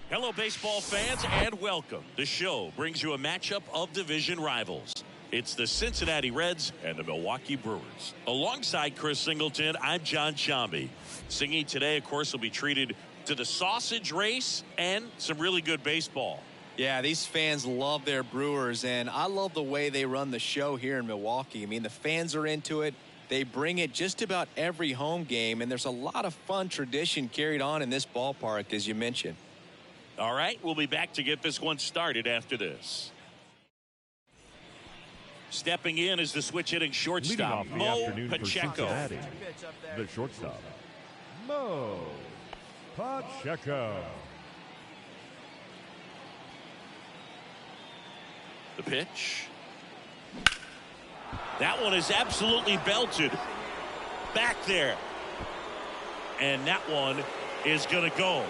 Hello, baseball fans, and welcome. The show brings you a matchup of division rivals. It's the Cincinnati Reds and the Milwaukee Brewers. Alongside Chris Singleton, I'm John Shambi. Singing today, of course, will be treated to the sausage race and some really good baseball. Yeah, these fans love their Brewers, and I love the way they run the show here in Milwaukee. I mean, the fans are into it. They bring it just about every home game, and there's a lot of fun tradition carried on in this ballpark, as you mentioned. All right, we'll be back to get this one started after this. Stepping in is the switch hitting shortstop, Mo Pacheco. The shortstop, Mo Pacheco. The pitch. That one is absolutely belted. Back there. And that one is going to go.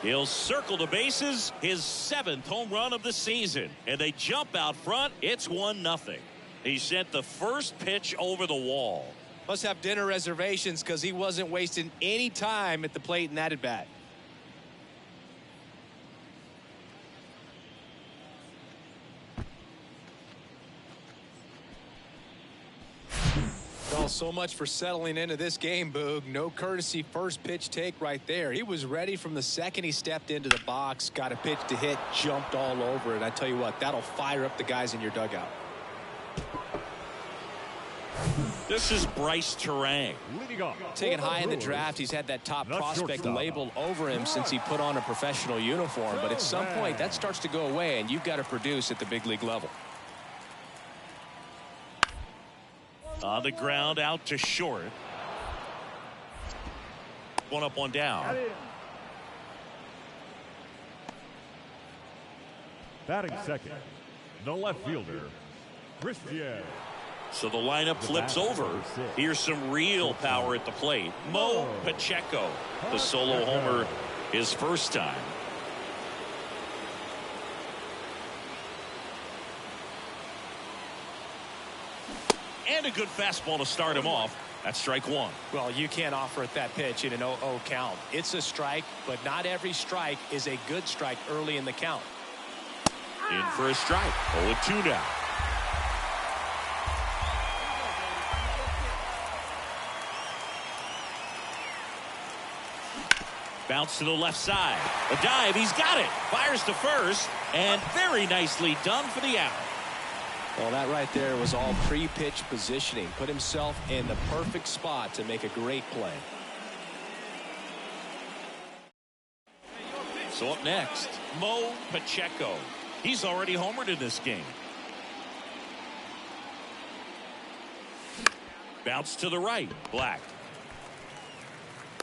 He'll circle the bases, his 7th home run of the season. And they jump out front. It's 1-0. He sent the first pitch over the wall. Must have dinner reservations because he wasn't wasting any time at the plate in that at bat. Well, so much for settling into this game, Boog. No courtesy first pitch take right there. He was ready from the second he stepped into the box, got a pitch to hit, jumped all over it. I tell you what, that'll fire up the guys in your dugout. This is Bryce Terang. Taken high in the draft, he's had that top prospect labeled over him since he put on a professional uniform. But at some point, that starts to go away, and you've got to produce at the big league level. On the ground, out to short. One up, one down. Batting second, the left fielder, Christian. So the lineup flips over. Here's some real power at the plate. Mo Pacheco, the solo homer his first time. And a good fastball to start him off. That's strike one. Well, you can't offer it that pitch in an 0-0 count. It's a strike, but not every strike is a good strike early in the count. In for a strike. 0-2 now. Bounce to the left side. A dive. He's got it. Fires to first. And very nicely done for the out. Well, that right there was all pre-pitch positioning. Put himself in the perfect spot to make a great play. So up next, Mo Pacheco. He's already homered in this game. Bounce to the right. Black.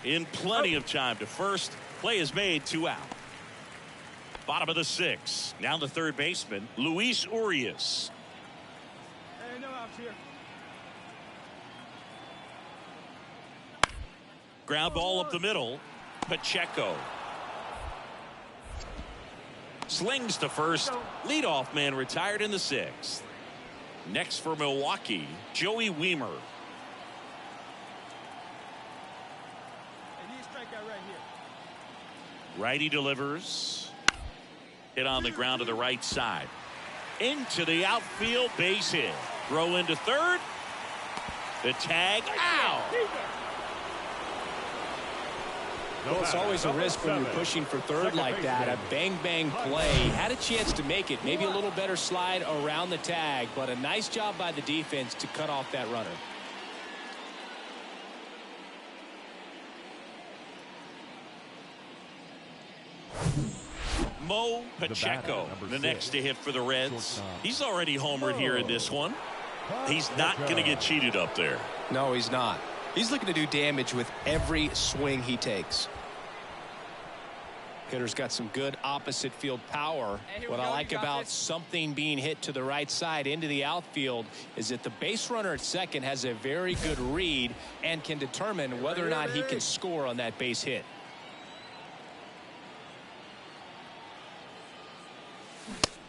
In plenty of time to first. Play is made, 2 out. Bottom of the 6th. Now the third baseman, Luis Urias. Ground ball up the middle. Pacheco. Slings to first. Leadoff man retired in the 6th. Next for Milwaukee, Joey Wiemer. Righty delivers. Hit on the ground to the right side. Into the outfield, base hit. Throw into third. The tag out. Well, it's always a risk when you're pushing for third like that. A bang-bang play. Had a chance to make it. Maybe a little better slide around the tag, but a nice job by the defense to cut off that runner. Mo Pacheco, the next to hit for the Reds. He's already homered here in this one. He's not going to get cheated up there. No, he's not. He's looking to do damage with every swing he takes. Hitter's got some good opposite field power. What I like about something being hit to the right side into the outfield is that the base runner at second has a very good read and can determine whether or not he can score on that base hit.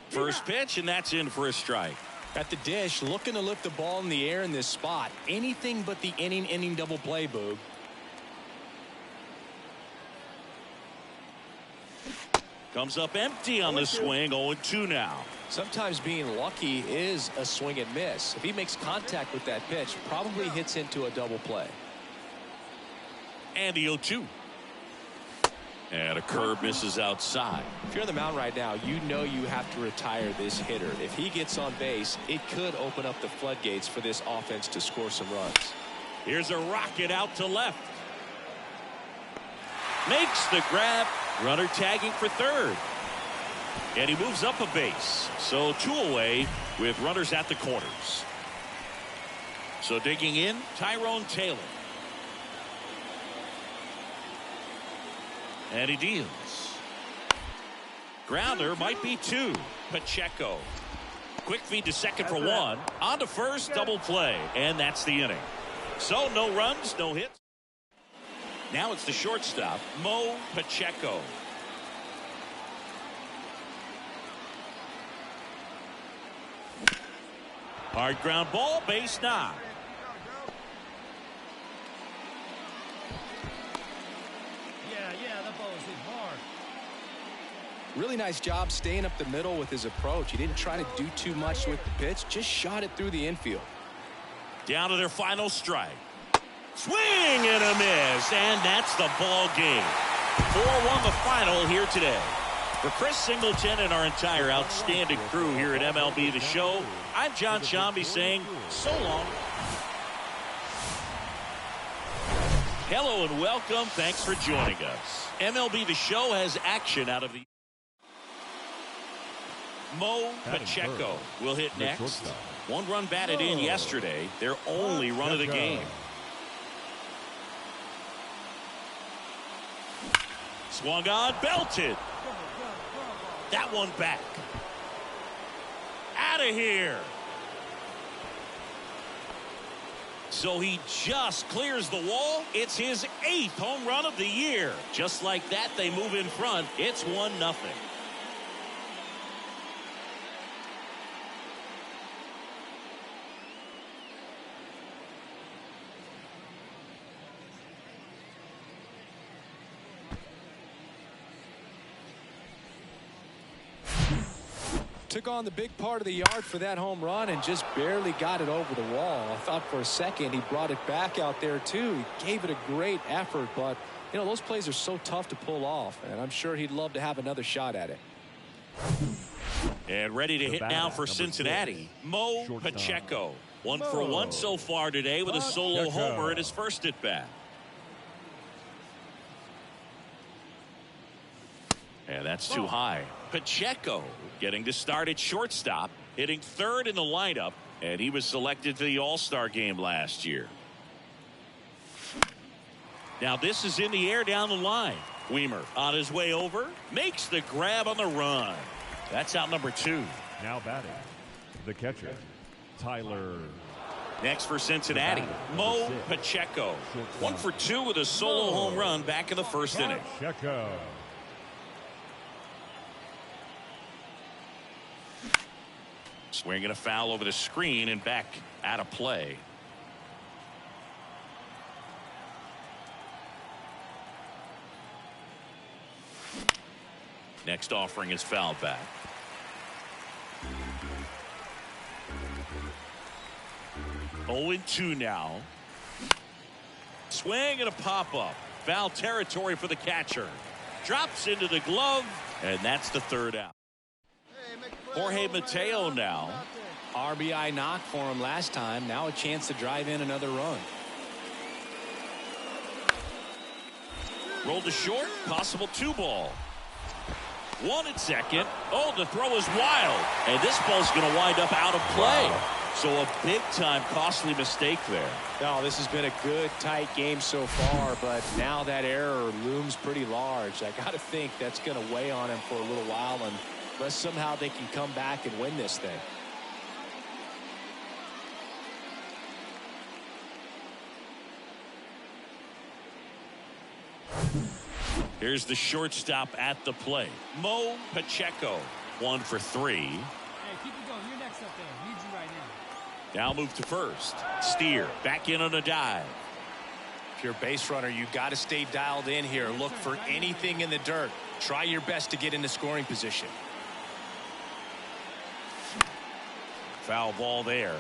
First pitch, and that's in for a strike. At the dish, looking to lift the ball in the air in this spot. Anything but the inning double play, Boog. Comes up empty on the swing. 0-2 now. Sometimes being lucky is a swing and miss. If he makes contact with that pitch, probably hits into a double play. And the 0-2. And a curve misses outside. If you're on the mound right now, you know you have to retire this hitter. If he gets on base, it could open up the floodgates for this offense to score some runs. Here's a rocket out to left. Makes the grab. Runner tagging for third. And he moves up a base. So 2 away with runners at the corners. So digging in, Tyrone Taylor. And he deals. Grounder might be 2. Pacheco. Quick feed to second for 1. On to first, double play. And that's the inning. So no runs, no hits. Now it's the shortstop, Mo Pacheco. Hard ground ball, base knock. Really nice job staying up the middle with his approach. He didn't try to do too much with the pitch, just shot it through the infield. Down to their final strike. Swing and a miss, and that's the ball game. 4-1 the final here today. For Chris Singleton and our entire outstanding crew here at MLB The Show, I'm John Shambi saying so long. Hello and welcome. Thanks for joining us. MLB The Show has action out of the... Mo Pacheco will hit next. 1 run batted in yesterday. Their only run of the game. Swung on, belted. That one back. Out of here. So he just clears the wall. It's his 8th home run of the year. Just like that, they move in front. It's 1-0. Took on the big part of the yard for that home run and just barely got it over the wall. I thought for a second he brought it back out there too. He gave it a great effort, but you know those plays are so tough to pull off, and I'm sure he'd love to have another shot at it. And ready to hit now for Cincinnati, Mo Pacheco. 1 for 1 so far today with a solo homer in his first at bat. And that's too high. Pacheco getting to start at shortstop, hitting third in the lineup, and he was selected to the All-Star game last year. Now this is in the air down the line. Weimer on his way over, makes the grab on the run. That's out number 2. Now batting, the catcher, Tyler. Next for Cincinnati, Mo Pacheco. 1 for 2 with a solo home run back in the first inning. Pacheco. Swinging a foul over the screen and back out of play. Next offering is fouled back. Oh, 0-2 now. Swing and a pop-up. Foul territory for the catcher. Drops into the glove, and that's the third out. Jorge Mateo now. RBI knock for him last time. Now a chance to drive in another run. Rolled to short. Possible 2-ball. 1 at second. Oh, the throw is wild. And this ball's going to wind up out of play. Wow. So a big-time costly mistake there. No, this has been a good, tight game so far, but now that error looms pretty large. I got to think that's going to weigh on him for a little while, unless somehow they can come back and win this thing. Here's the shortstop at the plate. Mo Pacheco, 1 for 3. Hey, keep it going. You're next up there. Need you right now. Now move to first. Steer back in on a dive. If you're a base runner, you got to stay dialed in here. Look for anything in the dirt. Try your best to get into scoring position. Foul ball there.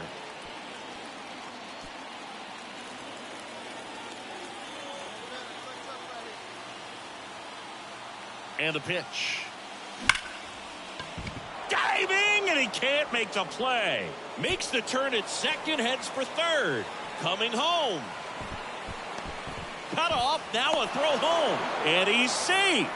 And the pitch. Diving, and he can't make the play. Makes the turn at second, heads for third. Coming home. Cut off, now a throw home. And he's safe.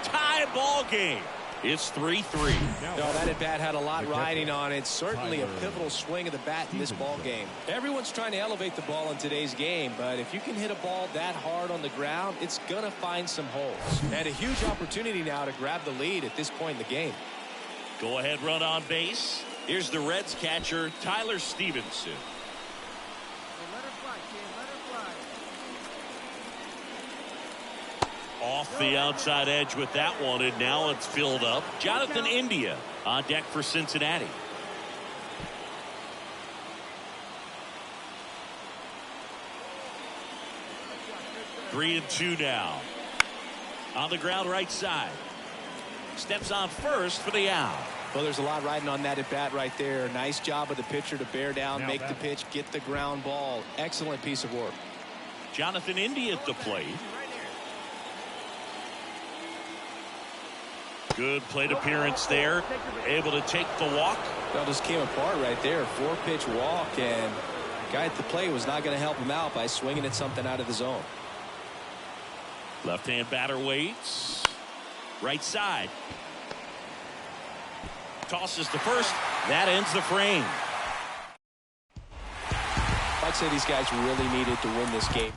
Tie ball game. It's 3-3. No, that at bat had a lot riding on it. Certainly a pivotal swing of the bat in this ball game. Everyone's trying to elevate the ball in today's game, but if you can hit a ball that hard on the ground, it's going to find some holes. And a huge opportunity now to grab the lead at this point in the game. Go ahead, run on base. Here's the Reds catcher, Tyler Stevenson. Let her fly, kid. Let her fly. Off the outside edge with that one, and now it's filled up. Jonathan India on deck for Cincinnati. Three and two now. On the ground right side. Steps on first for the out. Well, there's a lot riding on that at bat right there. Nice job of the pitcher to bear down, make the pitch, get the ground ball. Excellent piece of work. Jonathan India at the plate. Good plate appearance there. Able to take the walk. Well, just came apart right there. 4-pitch walk, and the guy at the plate was not going to help him out by swinging at something out of the zone. Left-hand batter waits. Right side. Tosses to first. That ends the frame. I'd say these guys really needed to win this game.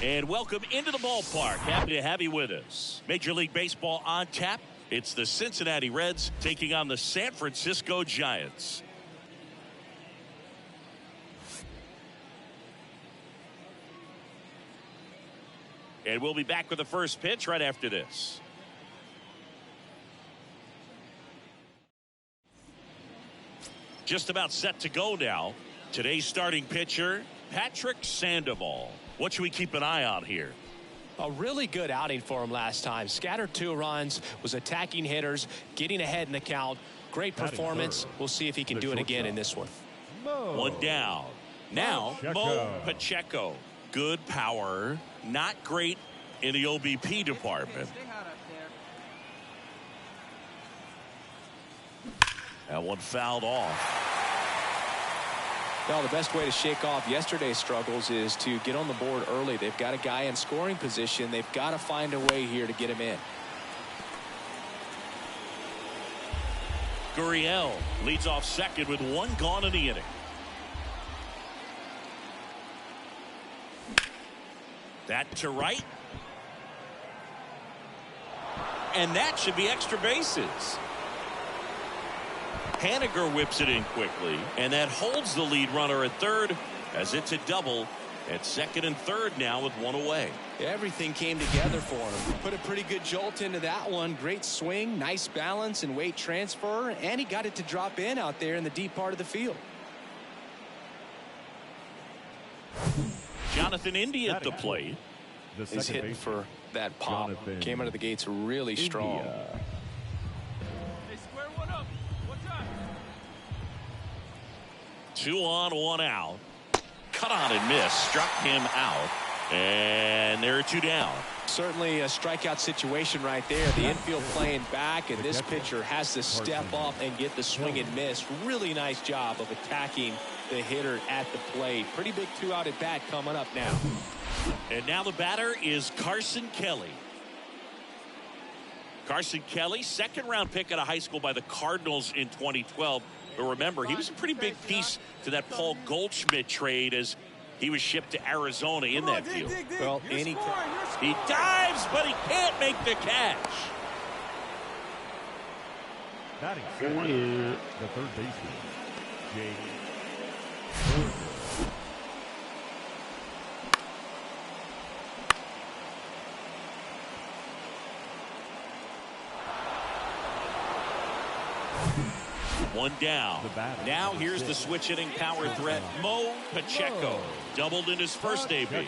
And welcome into the ballpark. Happy to have you with us. Major League Baseball on tap. It's the Cincinnati Reds taking on the San Francisco Giants. And we'll be back with the first pitch right after this. Just about set to go now. Today's starting pitcher, Patrick Sandoval. What should we keep an eye on here? A really good outing for him last time. Scattered 2 runs, was attacking hitters, getting ahead in the count. Great performance. We'll see if he can do it again in this one. One down. Now, Mo Pacheco. Good power. Not great in the OBP department. That one fouled off. Well, the best way to shake off yesterday's struggles is to get on the board early. They've got a guy in scoring position. They've got to find a way here to get him in. Gurriel leads off second with 1 gone in the inning. That to right. And that should be extra bases. Haniger whips it in quickly, and that holds the lead runner at third as it's a double at second and third now with 1 away. Everything came together for him. Put a pretty good jolt into that one. Great swing, nice balance and weight transfer, and he got it to drop in out there in the deep part of the field. Jonathan India at the plate. He's hitting for that pop. Came out of the gates really strong. They square one up. What's up? 2 on, 1 out. Cut on and miss. Struck him out. And there are 2 down. Certainly a strikeout situation right there. The infield playing back, and this pitcher has to step up and get the swing and miss. Really nice job of attacking the hitter at the plate. Pretty big 2-out at bat coming up now. And now the batter is Carson Kelly. Carson Kelly, 2nd-round pick out of high school by the Cardinals in 2012. But remember, he was a pretty big piece to that Paul Goldschmidt trade as he was shipped to Arizona in that deal. Well, he dives, but he can't make the catch. Batting second, the third baseman, Jake. 1 down. Now here's the switch hitting power threat, Mo Pacheco. Doubled in his first debut.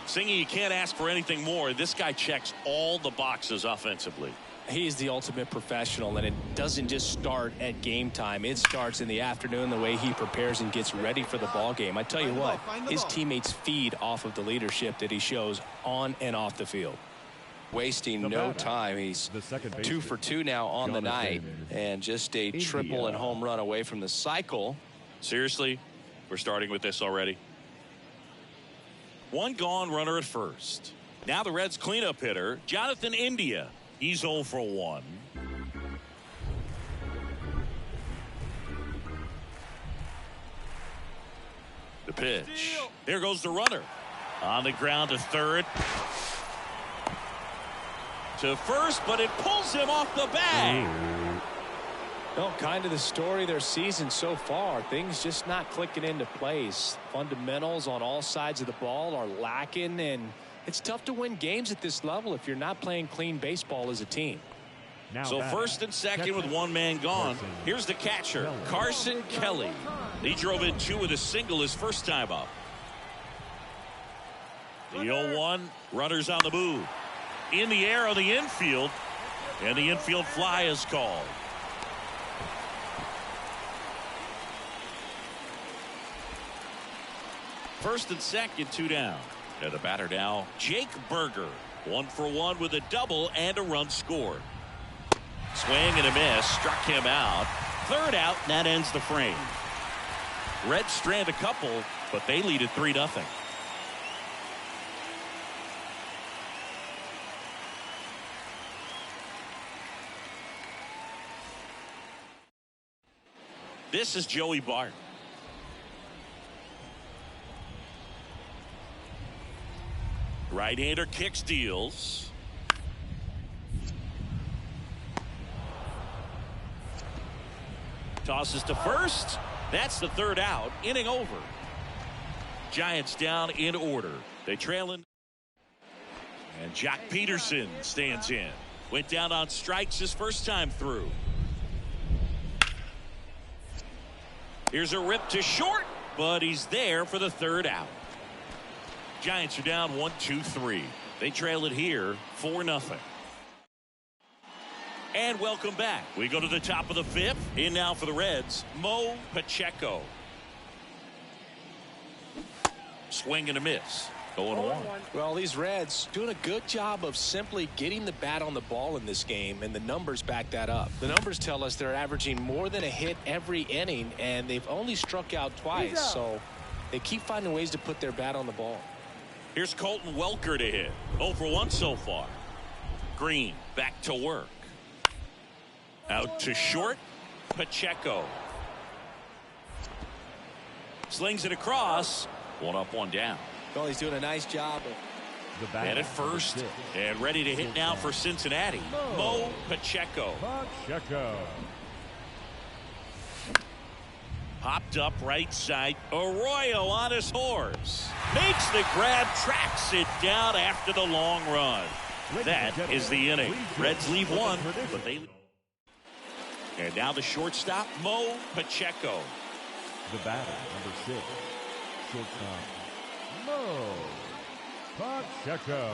Singy, you can't ask for anything more. This guy checks all the boxes offensively. He's the ultimate professional, and it doesn't just start at game time. It starts in the afternoon, the way he prepares and gets ready for the ball game. I tell you what, his teammates feed off of the leadership that he shows on and off the field. Wasting no time. He's 2 for 2 now on the night, and just a triple and home run away from the cycle. Seriously, we're starting with this already. 1 gone, runner at first. Now the Reds cleanup hitter, Jonathan India. He's 0 for 1. The pitch. There goes the runner. On the ground to third. To first, but it pulls him off the bag. Well, kind of the story of their season so far. Things just not clicking into place. Fundamentals on all sides of the ball are lacking, and it's tough to win games at this level if you're not playing clean baseball as a team. So first and second with 1 man gone. Here's the catcher, Carson Kelly. He drove in 2 with a single his first time up. The 0-1, runners on the move. In the air on the infield, and the infield fly is called. First and second, 2 down. And the batter now, Jake Berger. 1 for 1 with a double and a run scored. Swing and a miss, struck him out. 3rd out, and that ends the frame. Reds strand a couple, but they lead at 3-0. This is Joey Bart. Right-hander kicks, deals. Tosses to first. That's the third out. Inning over. Giants down in order. They trail in. And Jock Peterson stands in. Went down on strikes his first time through. Here's a rip to short, but he's there for the third out. Giants are down 1-2-3. They trail it here 4-0. And welcome back. We go to the top of the fifth. In now for the Reds, Mo Pacheco. Swing and a miss. 0-1. Well, these Reds doing a good job of simply getting the bat on the ball in this game, and the numbers back that up. The numbers tell us they're averaging more than a hit every inning, and they've only struck out twice, so they keep finding ways to put their bat on the ball. Here's Colton Welker to hit. 0-for-1 so far. Green back to work. Out to short. Pacheco slings it across. 1 up, 1 down. Well, he's doing a nice job The bat And at first, and ready to hit now for Cincinnati, Mo Pacheco. Pacheco. Popped up right side. Arroyo on his horse. Makes the grab, tracks it down after the long run. That is the inning. Reds leave one, but they. And now the shortstop, Mo Pacheco. The batter, number 6, shortstop, Mo Pacheco.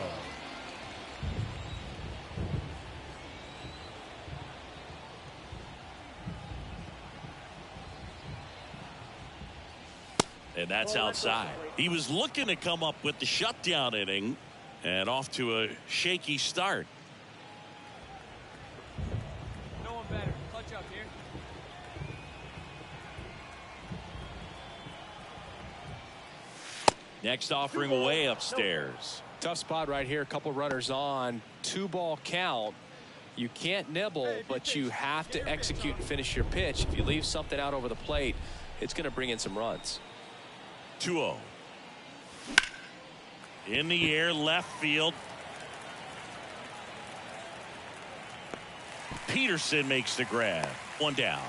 And that's outside. He was looking to come up with the shutdown inning, and off to a shaky start. No one better. Clutch up here. Next offering away upstairs. Tough spot right here. A couple runners on. 2-ball count. You can't nibble, but you have to execute and finish your pitch. If you leave something out over the plate, it's going to bring in some runs. 2-0. In the air, left field. Peterson makes the grab. 1 down.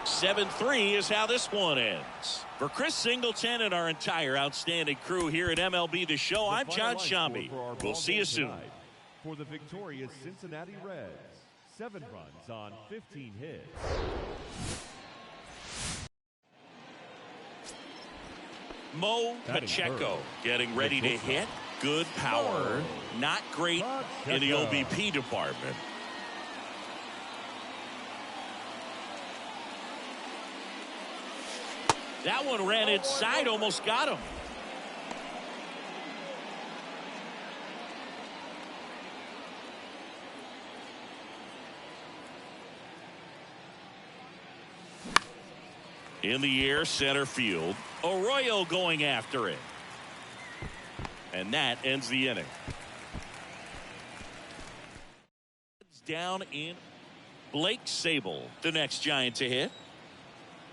(7-3) is how this one ends. For Chris Singleton and our entire outstanding crew here at MLB The Show, I'm John Shambi. We'll see you soon. For the victorious Cincinnati Reds, 7 runs on 15 hits. Mo Pacheco getting ready to hit. Good power. Not great in the OBP department. That one ran inside, almost got him. In the air, center field. Arroyo going after it. And that ends the inning. Down in Blake Sable, the next Giant to hit.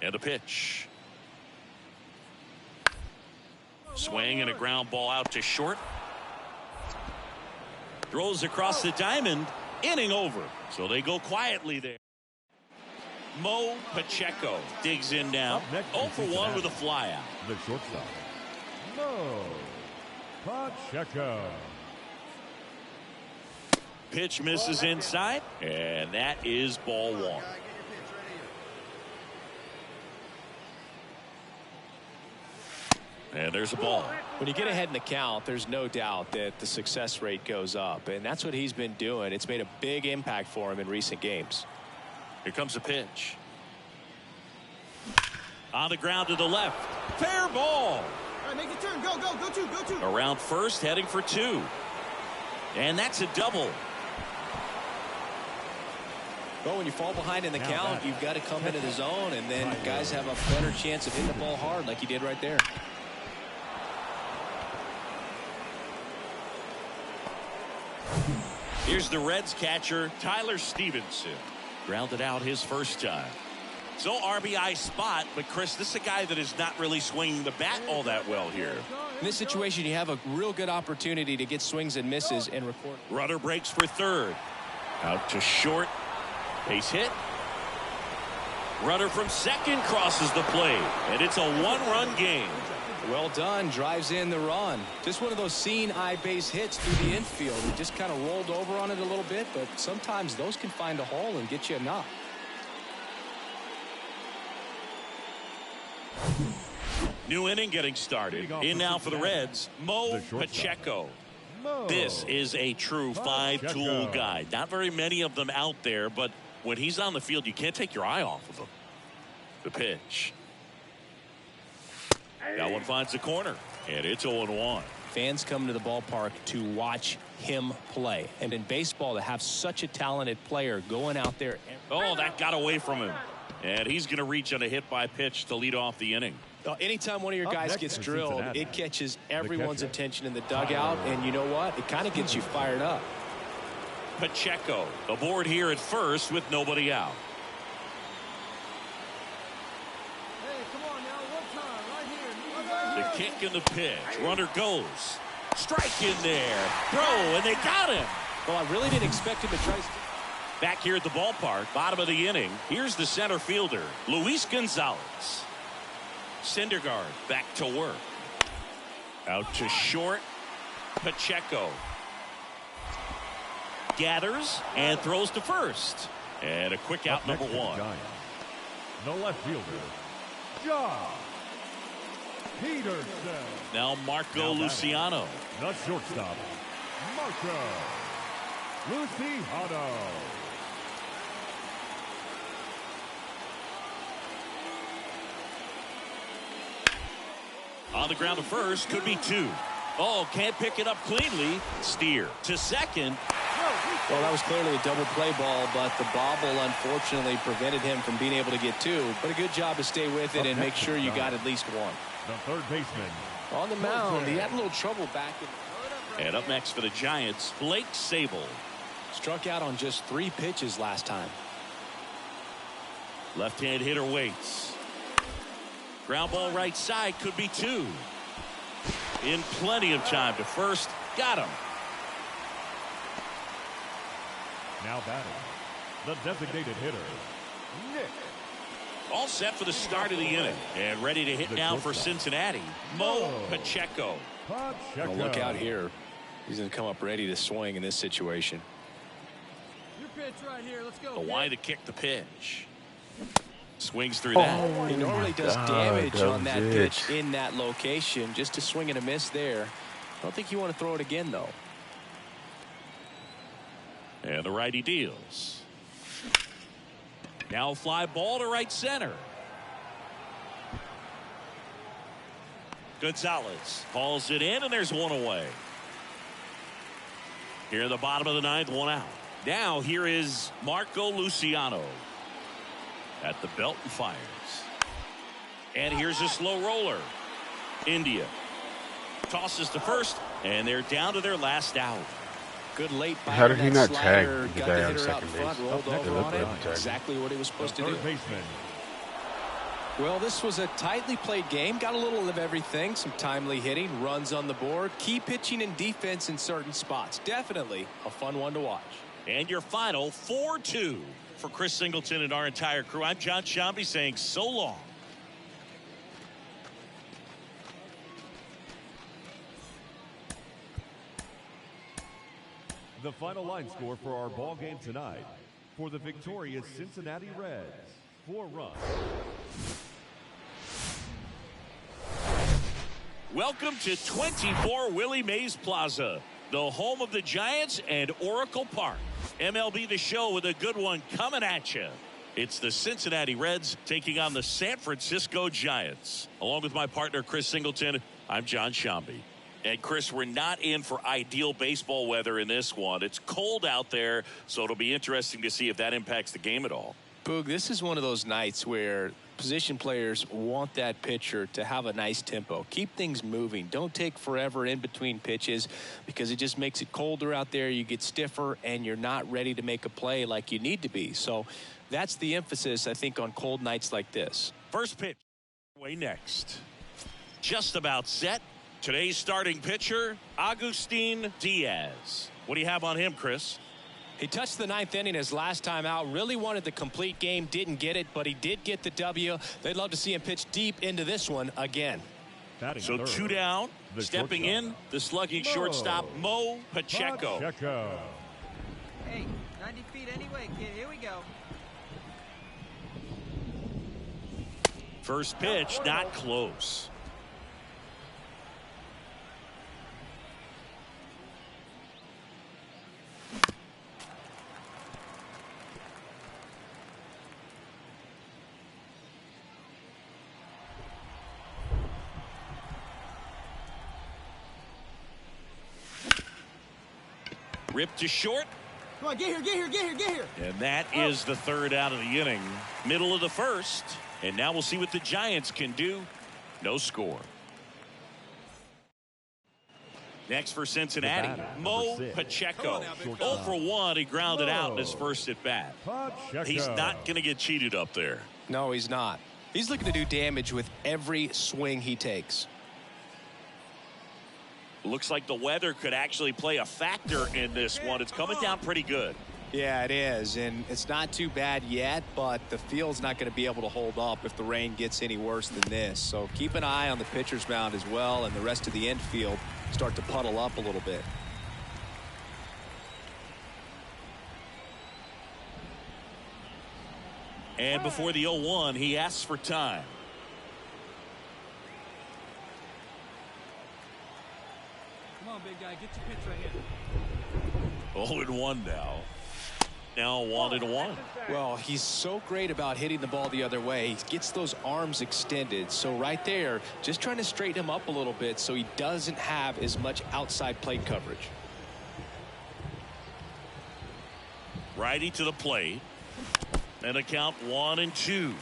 And a pitch. Swing and a ground ball out to short. Throws across the diamond. Inning over. So they go quietly there. Mo Pacheco digs in now. 0-for-1 with a flyout. The shortstop, Mo Pacheco. Pitch misses inside, and that is ball 1. And there's a ball. When you get ahead in the count, there's no doubt that the success rate goes up, and that's what he's been doing. It's made a big impact for him in recent games. Here comes a pitch. On the ground to the left. Fair ball. All right, make the turn. Go, go, go two, go two. Around first, heading for 2. And that's a double. Well, when you fall behind in the count, you've got to come into the zone, and then guys have a better chance of hitting the ball hard like he did right there. Here's the Reds catcher, Tyler Stevenson. Grounded out his first time. So RBI spot, but Chris, this is a guy that is not really swinging the bat all that well here. In this situation, you have a real good opportunity to get swings and misses and record. Runner breaks for third. Out to short. Base hit. Runner from second crosses the plate, and it's a one-run game. Well done. Drives in the run. Just one of those seeing eye base hits through the infield. He just kind of rolled over on it a little bit, but sometimes those can find a hole and get you a knock. New inning getting started. In now for the Reds, Mo Pacheco. This is a true five-tool guy. Not very many of them out there, but when he's on the field, you can't take your eye off of him. The pitch. That one finds the corner, and it's 0-1. Fans come to the ballpark to watch him play. And in baseball, to have such a talented player going out there. Oh, that got away from him. And he's going to reach on a hit-by-pitch to lead off the inning. Anytime one of your guys gets drilled, it catches everyone's attention in the dugout. And you know what? It kind of gets you fired up. Pacheco aboard here at first with nobody out. Hey, come on now, one time, right here. The kick and the pitch. Runner goes. Strike in there. Throw, and they got him. Well, I really didn't expect him to try. Back here at the ballpark, bottom of the inning. Here's the center fielder, Luis Gonzalez. Syndergaard back to work. Out to short. Pacheco gathers and throws to first. And a quick out, number one. The left fielder, Josh Peterson. Now Marco Luciano. The shortstop, Marco Luciano. On the ground to first, could be two. Oh, can't pick it up cleanly. Steer to second. Well, that was clearly a double play ball, but the bobble unfortunately prevented him from being able to get two. But a good job to stay with it and make sure you got at least one. The third baseman. On the mound, he had a little trouble back. And up next for the Giants, Blake Sable. Struck out on just 3 pitches last time. Left-hand hitter waits. Ground ball right side, could be two. In plenty of time to first. Got him. Now batting, the designated hitter, Nick. All set for the start of the inning. And ready to hit now for Cincinnati, Mo Pacheco. Well, look out here. He's going to come up ready to swing in this situation. Your pitch right here. Let's go. The why to kick the pitch. Swings through that. He normally does damage on that pitch in that location. Just a swing and a miss there. I don't think you want to throw it again, though. And the righty deals. Now fly ball to right center. Gonzalez calls it in, and there's one away. Here in the bottom of the ninth, one out. Now here is Marco Luciano at the belt and fires. And here's a slow roller. India tosses to first, and they're down to their last out. Good late by. How did he not tag slider, the got guy the on hitter out second front, base? rolled Oh, over looked on like it. he tagged. Exactly what he was The supposed to do. third baseman. Well, this was a tightly played game. Got a little of everything. Some timely hitting, runs on the board, key pitching and defense in certain spots. Definitely a fun one to watch. And your final 4-2 for Chris Singleton and our entire crew. I'm John Shambi saying so long. The final line score for our ball game tonight. For the victorious Cincinnati Reds, 4 runs. Welcome to 24 Willie Mays Plaza, the home of the Giants and Oracle Park. MLB The Show with a good one coming at you. It's the Cincinnati Reds taking on the San Francisco Giants. Along with my partner, Chris Singleton, I'm John Shambi. And Chris, we're not in for ideal baseball weather in this one. It's cold out there, so it'll be interesting to see if that impacts the game at all. Boog, this is one of those nights where position players want that pitcher to have a nice tempo. Keep things moving. Don't take forever in between pitches because it just makes it colder out there. You get stiffer and you're not ready to make a play like you need to be. So that's the emphasis, I think, on cold nights like this. First pitch way next. Just about set. Today's starting pitcher, Agustin Diaz. What do you have on him, Chris? He touched the ninth inning his last time out. Really wanted the complete game. Didn't get it, but he did get the W. They'd love to see him pitch deep into this one again. So two down. Stepping in, the slugging shortstop, Mo Pacheco. Hey, 90 feet anyway, kid. Here we go. First pitch, not close. Ripped to short. Come on, get here, get here, get here, get here. And that is the third out of the inning. Middle of the first. And now we'll see what the Giants can do. No score. Next for Cincinnati, Mo Pacheco. 0 for 1. He grounded out in his first at bat. He's not going to get cheated up there. No, he's not. He's looking to do damage with every swing he takes. Looks like the weather could actually play a factor in this one. It's coming down pretty good. Yeah, it is, and it's not too bad yet, but the field's not going to be able to hold up if the rain gets any worse than this. So keep an eye on the pitcher's mound as well, and the rest of the infield start to puddle up a little bit. And before the 0-1, he asks for time. Come on, big guy. Get your pitch right here. 0-1 now. Now 1-1. Well, he's so great about hitting the ball the other way. He gets those arms extended. So right there, just trying to straighten him up a little bit so he doesn't have as much outside plate coverage. Righty to the plate. And a count 1-2.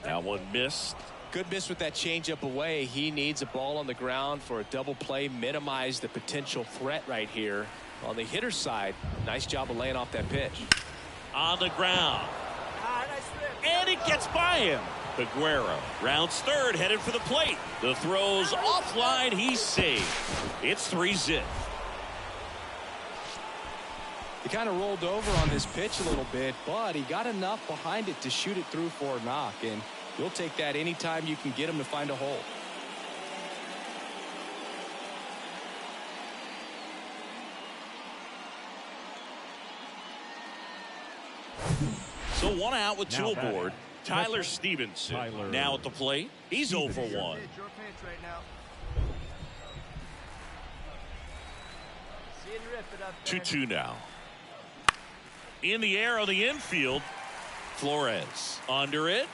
That one missed. Good miss with that changeup away. He needs a ball on the ground for a double play, minimize the potential threat right here. On the hitter's side, nice job of laying off that pitch. On the ground. Nice flip. And it gets by him. Aguero rounds third, headed for the plate. The throw's offline. He's safe. It's 3-0. He kind of rolled over on this pitch a little bit, but he got enough behind it to shoot it through for a knock, and you'll take that anytime you can get him to find a hole. So one out with two aboard. Tyler Stevenson now at the plate. He's 0 for 1. Your pitch right now. See it rip it up there. 2-2 now. In the air on the infield. Flores under it.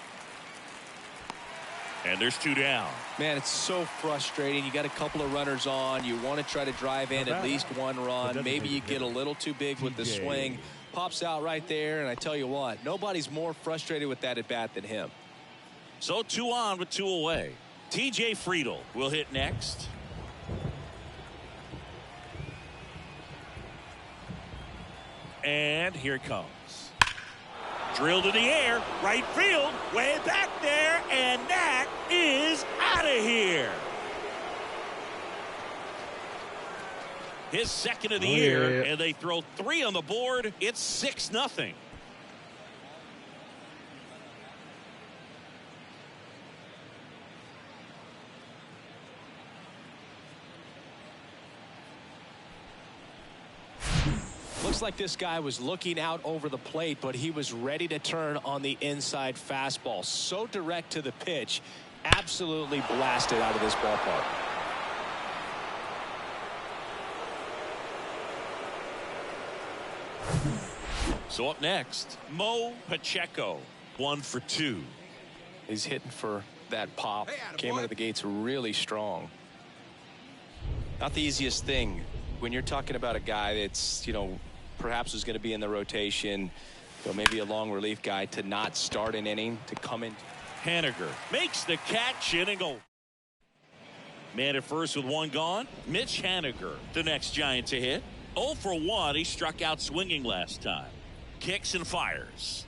And there's 2 down. Man, it's so frustrating. You got a couple of runners on. You want to try to drive in at least one run. Maybe you get a little too big with the swing. Pops out right there, and I tell you what, nobody's more frustrated with that at bat than him. So 2 on with 2 away. TJ Friedel will hit next. And here it comes. Drilled in the air, right field, way back there, and that is out of here. His second of the year, and they throw 3 on the board. It's 6-0. Looks like this guy was looking out over the plate, but he was ready to turn on the inside fastball. So direct to the pitch, absolutely blasted out of this ballpark. So up next, Mo Pacheco, 1 for 2. He's hitting for that pop. Came out of the gates really strong. Not the easiest thing when you're talking about a guy that's, perhaps was going to be in the rotation, maybe a long relief guy, to not start an inning, to come in. Haniger makes the catch, inning over. Man at first with one gone. Mitch Haniger, the next Giant to hit. 0 for 1. He struck out swinging last time. Kicks and fires.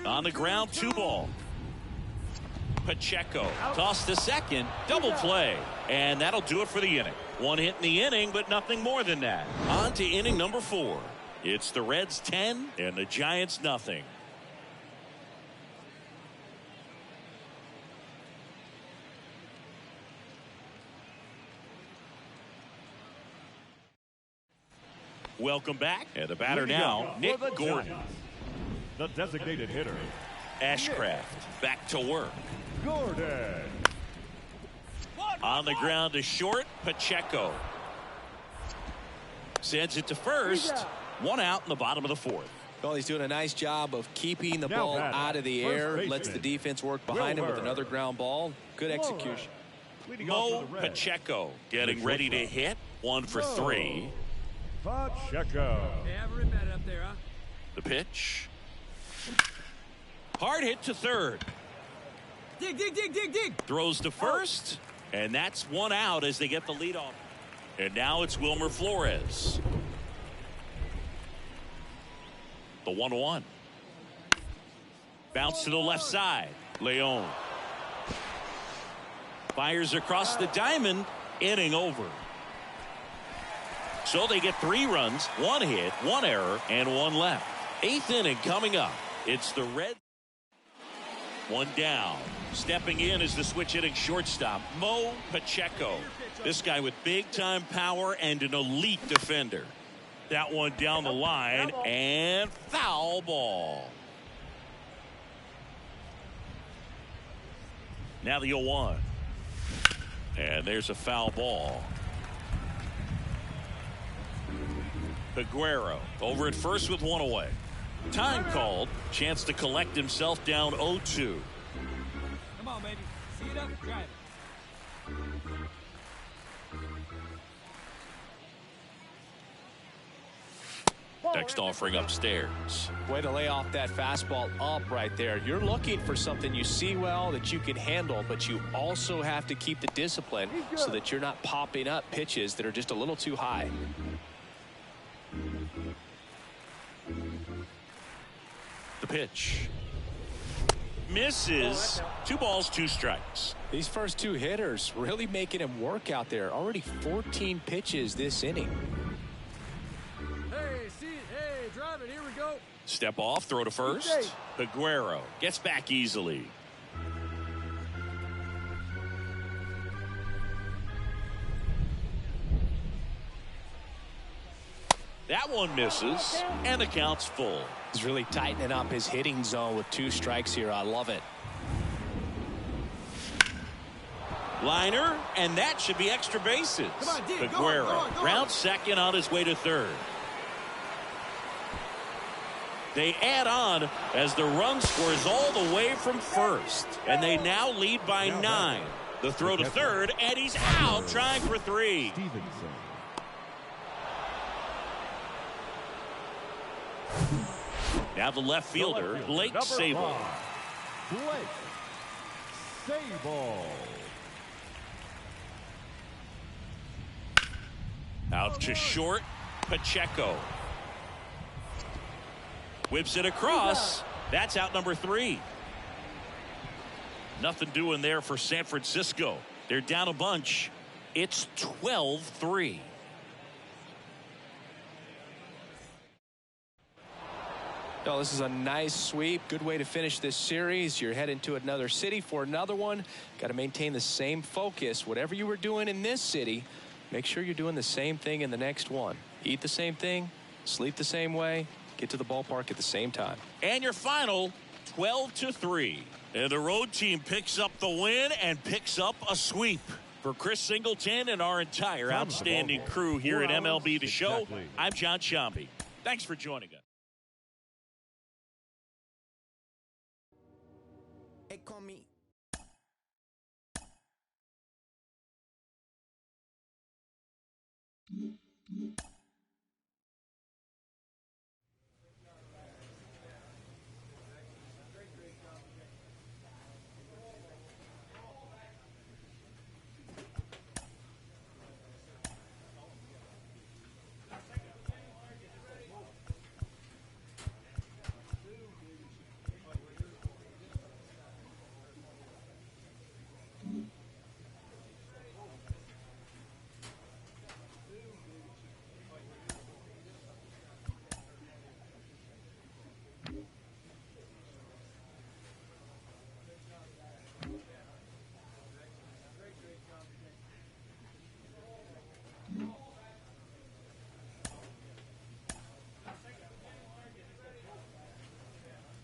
On the ground, 2 ball. Pacheco tossed to second. Double play. And that'll do it for the inning. 1 hit in the inning, but nothing more than that. On to inning number 4. It's the Reds 10 and the Giants nothing. Welcome back. And the batter now, Nick Gordon. The designated hitter, Ashcraft back to work. Gordon. On the ground to short, Pacheco. Sends it to first. 1 out in the bottom of the 4th. Well, he's doing a nice job of keeping the Now ball batting, out of the first air. baseman, Lets the defense work behind him with another ground ball. Good execution. Leading off Mo for the Reds, Pacheco getting ready to hit. 1 for 3. Pacheco. Hey, have a rip at it up there, huh? The pitch. Hard hit to third. Dig, dig, dig, dig, dig. Throws to first. And that's 1 out as they get the lead off. And now it's Wilmer Flores. The 1-1. Bounce to the left side. Leon. Fires across the diamond. Inning over. So they get 3 runs, 1 hit, 1 error, and 1 left. 8th inning coming up. It's the Reds. 1 down. Stepping in is the switch hitting shortstop, Mo Pacheco. This guy with big time power and an elite defender. That one down the line and foul ball. Now the 0-1. And there's a foul ball. Aguero over at first with 1 away. Time called. Chance to collect himself down 0-2. Come on, baby. See it up. Drive. Next offering upstairs. Way to lay off that fastball up right there. You're looking for something you see well that you can handle, but you also have to keep the discipline so that you're not popping up pitches that are just a little too high. The pitch. Misses. 2 balls, 2 strikes. These first 2 hitters really making him work out there. Already 14 pitches this inning. Hey, see it. Hey, drive it. Here we go. Step off, throw to first. Aguero gets back easily. That one misses, and the count's full. He's really tightening up his hitting zone with 2 strikes here. I love it. Liner, and that should be extra bases. Come on, D, Aguero, go on. round second on his way to third. They add on as the run scores all the way from first, and they now lead by 9. The throw to third, and he's out trying for 3. Stevenson. Now the left fielder, Blake Sable. Blake Sable. Out to short, Pacheco. Whips it across. That's out number 3. Nothing doing there for San Francisco. They're down a bunch. It's 12-3. Oh, this is a nice sweep. Good way to finish this series. You're heading to another city for another one. Got to maintain the same focus. Whatever you were doing in this city, make sure you're doing the same thing in the next one. Eat the same thing, sleep the same way, get to the ballpark at the same time. And your final, 12-3. And the road team picks up the win and picks up a sweep. For Chris Singleton and our entire outstanding crew here at MLB The Show, I'm John Shambi. Thanks for joining us. Call me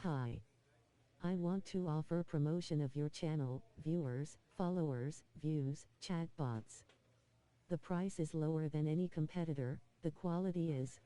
Hi. I want to offer promotion of your channel, viewers, followers, views, chatbots. The price is lower than any competitor, the quality is.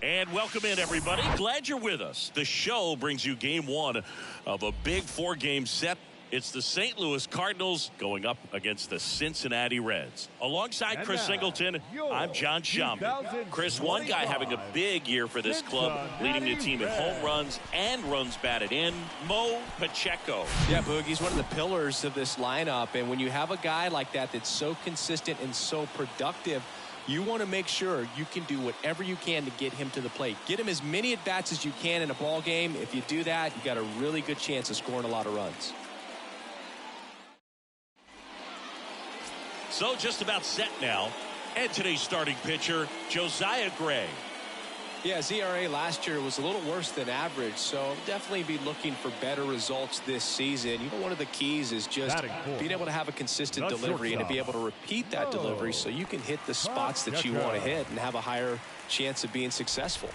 And welcome in, everybody. Glad you're with us. The show brings you game one of a big four-game set. It's the St. Louis Cardinals going up against the Cincinnati Reds. Alongside Chris Singleton, I'm John Schaumburg. Chris, one guy having a big year for this club, leading the team in home runs and runs batted in, Mo Pacheco. Yeah, Boog, he's one of the pillars of this lineup. And when you have a guy like that that's so consistent and so productive, you want to make sure you can do whatever you can to get him to the plate. Get him as many at-bats as you can in a ball game. If you do that, you got a really good chance of scoring a lot of runs. So just about set now. And today's starting pitcher, Josiah Gray. Yeah, his ERA last year was a little worse than average, so definitely be looking for better results this season. You know, one of the keys is just being able to have a consistent delivery and to be able to repeat that delivery so you can hit the spots that you want to hit and have a higher chance of being successful.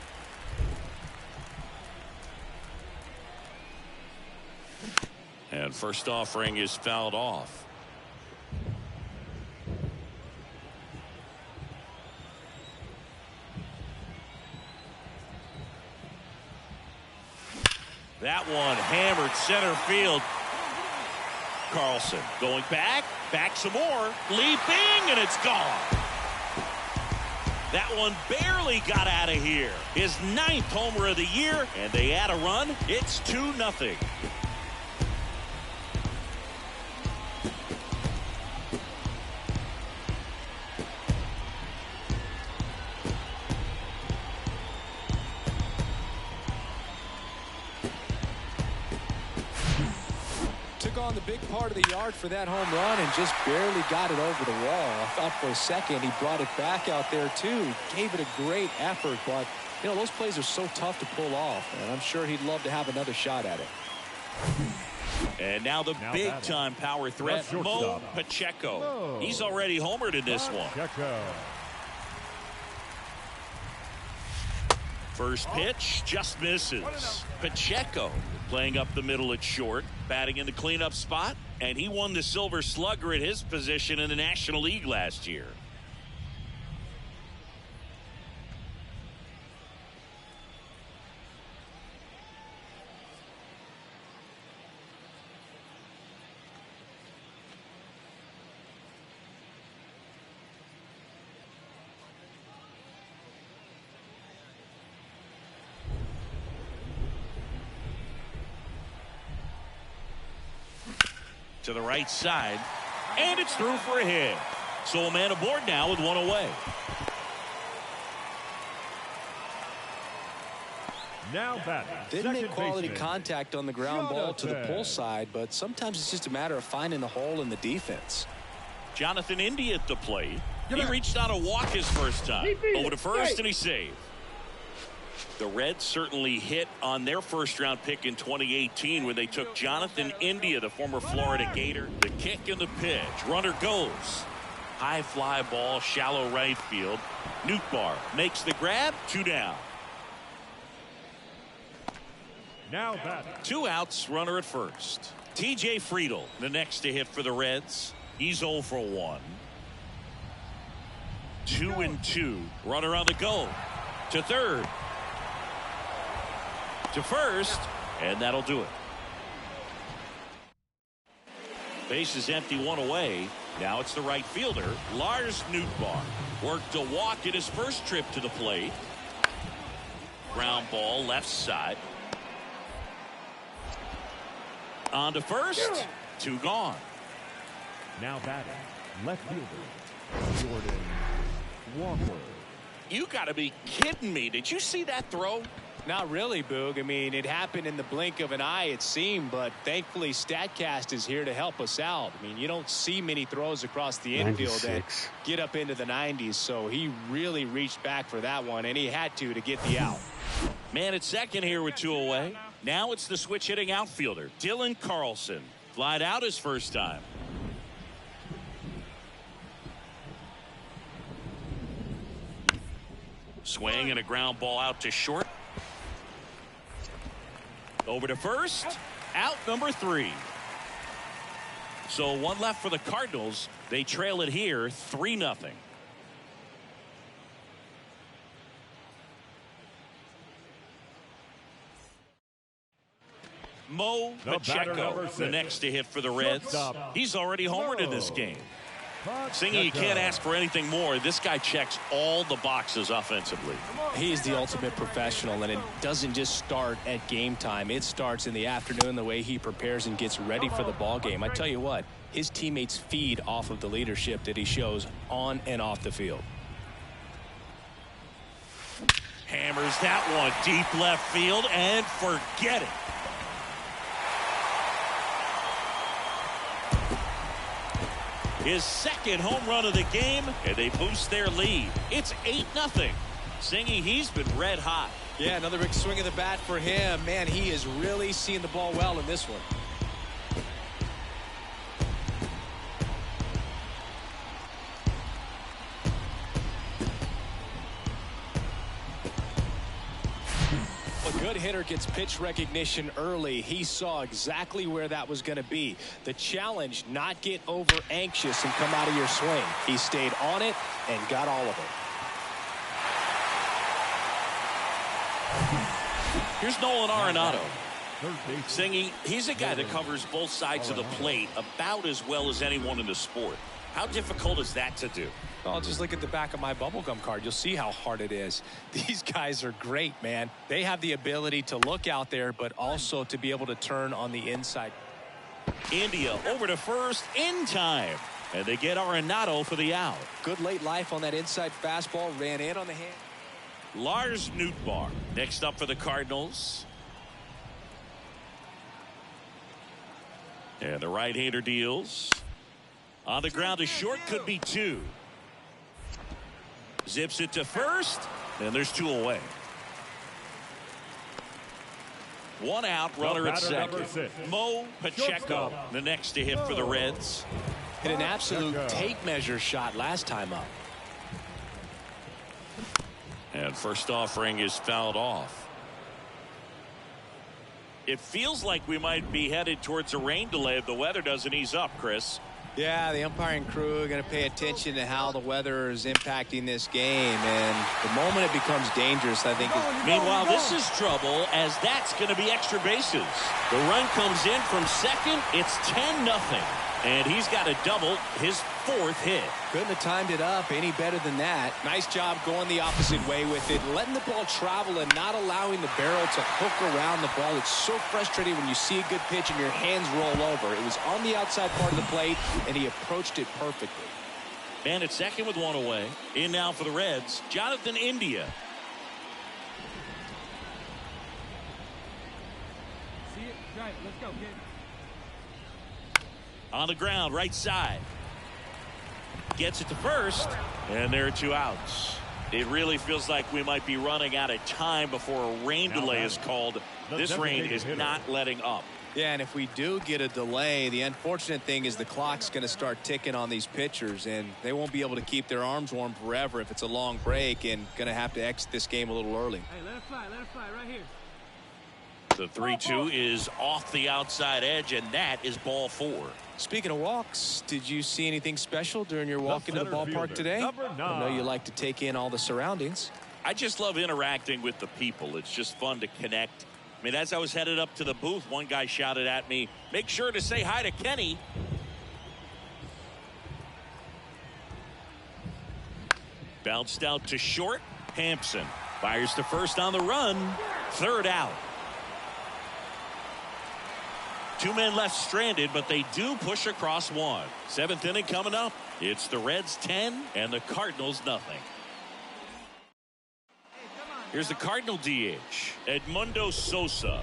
And first offering is fouled off. That one hammered center field. Carlson going back some more, leaping, and it's gone. That one barely got out of here. His 9th homer of the year, and they add a run. It's 2-0. Took on the big part of the yard for that home run and just barely got it over the wall. I thought for a second he brought it back out there too. Gave it a great effort, but you know, those plays are so tough to pull off, and I'm sure he'd love to have another shot at it. And now the big-time power threat, Mo Pacheco. He's already homered in this one. First pitch just misses. Pacheco playing up the middle at short, batting in the cleanup spot, and he won the Silver Slugger at his position in the National League last year. To the right side, and it's through for a hit. So a man aboard now with one away. Now batting. Didn't make quality contact on the ground ball to the pull side, but sometimes it's just a matter of finding the hole in the defense. Jonathan India at the plate. He reached out a walk his first time. Over to first, and he saved. The Reds certainly hit on their first-round pick in 2018 when they took Jonathan India, the former Florida Gator. The kick and the pitch. Runner goes. High fly ball, shallow right field. Nootbaar makes the grab. 2 down. Now batting. 2 outs, runner at first. TJ Friedel, the next to hit for the Reds. He's 0 for 1. 2-2. Runner on the go. To third. To first, and that'll do it. Base is empty, 1 away. Now it's the right fielder, Lars Nootbaar. Worked a walk in his first trip to the plate. Ground ball left side. On to first. 2 gone. Now batting. Left fielder, Jordan Walker. You got to be kidding me. Did you see that throw? Not really, Boog. I mean, it happened in the blink of an eye, it seemed, but thankfully StatCast is here to help us out. I mean, you don't see many throws across the infield that get up into the 90s, so he really reached back for that one, and he had to get the out. Man at second here with 2 away. Now it's the switch hitting outfielder, Dylan Carlson. Flied out his first time. Swing and a ground ball out to short. Over to first. Out number 3. So 1 left for the Cardinals. They trail it here 3-0. Mo Pacheco, the next to hit for the Reds. Shortstop. He's already homered in this game. Singy, you can't ask for anything more. This guy checks all the boxes offensively. He's the ultimate professional, and it doesn't just start at game time. It starts in the afternoon, the way he prepares and gets ready for the ball game. I tell you what, his teammates feed off of the leadership that he shows on and off the field. Hammers that one deep left field, and forget it. His second home run of the game, and they boost their lead. It's 8-0. Singy, he's been red hot. Yeah, another big swing of the bat for him. Man, he is really seeing the ball well in this one. A good hitter gets pitch recognition early. He saw exactly where that was going to be. The challenge, not get over anxious and come out of your swing. He stayed on it and got all of it. Here's Nolan Arenado. Singy, he's a guy that covers both sides of the plate about as well as anyone in the sport. How difficult is that to do? Well, just look at the back of my bubblegum card. You'll see how hard it is. These guys are great, man. They have the ability to look out there, but also to be able to turn on the inside. India over to first in time. And they get Arenado for the out. Good late life on that inside fastball. Ran in on the hand. Lars Nootbaar next up for the Cardinals. And the right-hander deals. On the ground to short, could be two. Zips it to first, and there's two away. One out, runner at second. Mo Pacheco, the next to hit for the Reds. Hit an absolute tape measure shot last time up. And first offering is fouled off. It feels like we might be headed towards a rain delay if the weather doesn't ease up, Chris. Yeah, the umpiring crew are going to pay attention to how the weather is impacting this game, and the moment it becomes dangerous, I think. Meanwhile, this is trouble, as that's going to be extra bases. The run comes in from second. It's 10-0, and he's got a double, his fourth hit. Couldn't have timed it up any better than that. Nice job going the opposite way with it, letting the ball travel and not allowing the barrel to hook around the ball. It's so frustrating when you see a good pitch and your hands roll over. It was on the outside part of the plate, and he approached it perfectly. Man at second with one away. In now for the Reds, Jonathan India. See it? Drive it. Let's go, kid. On the ground, right side. Gets it to first, and there are two outs. It really feels like we might be running out of time before a rain delay is called. This rain is not letting up. Yeah, and if we do get a delay, the unfortunate thing is the clock's going to start ticking on these pitchers, and they won't be able to keep their arms warm forever if it's a long break, and going to have to exit this game a little early. Hey, let it fly right here. The 3-2 is off the outside edge, and that is ball four. Speaking of walks, did you see anything special during your walk into the ballpark today? I know you like to take in all the surroundings. I just love interacting with the people. It's just fun to connect. I mean, as I was headed up to the booth, one guy shouted at me, "Make sure to say hi to Kenny." Bounced out to short. Hampson fires to first on the run. Third out. Two men left stranded, but they do push across one. Seventh inning coming up. It's the Reds 10 and the Cardinals nothing. Here's the Cardinal DH, Edmundo Sosa.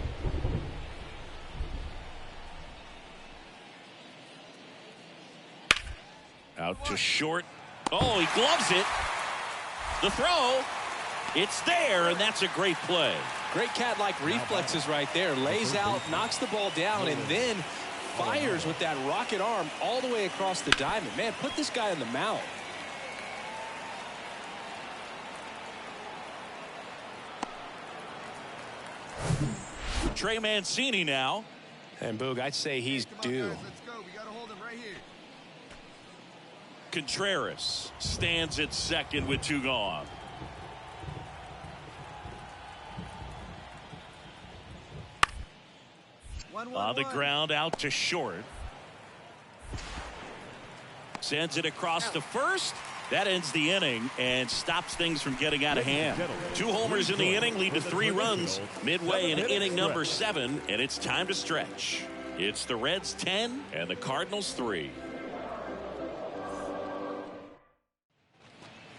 Out to short. Oh, he gloves it. The throw. It's there, and that's a great play. Great cat-like reflexes right there. Lays out, knocks the ball down, and then fires with that rocket arm all the way across the diamond. Man, put this guy on the mound. Trey Mancini now. And Boog, I'd say he's due. Let's go. We got to hold him right here. Contreras stands at second with two gone. On the ground, out to short. Sends it across to first. That ends the inning and stops things from getting out of hand. Two homers in the inning lead to 3 runs midway in inning number 7, and it's time to stretch. It's the Reds 10 and the Cardinals 3.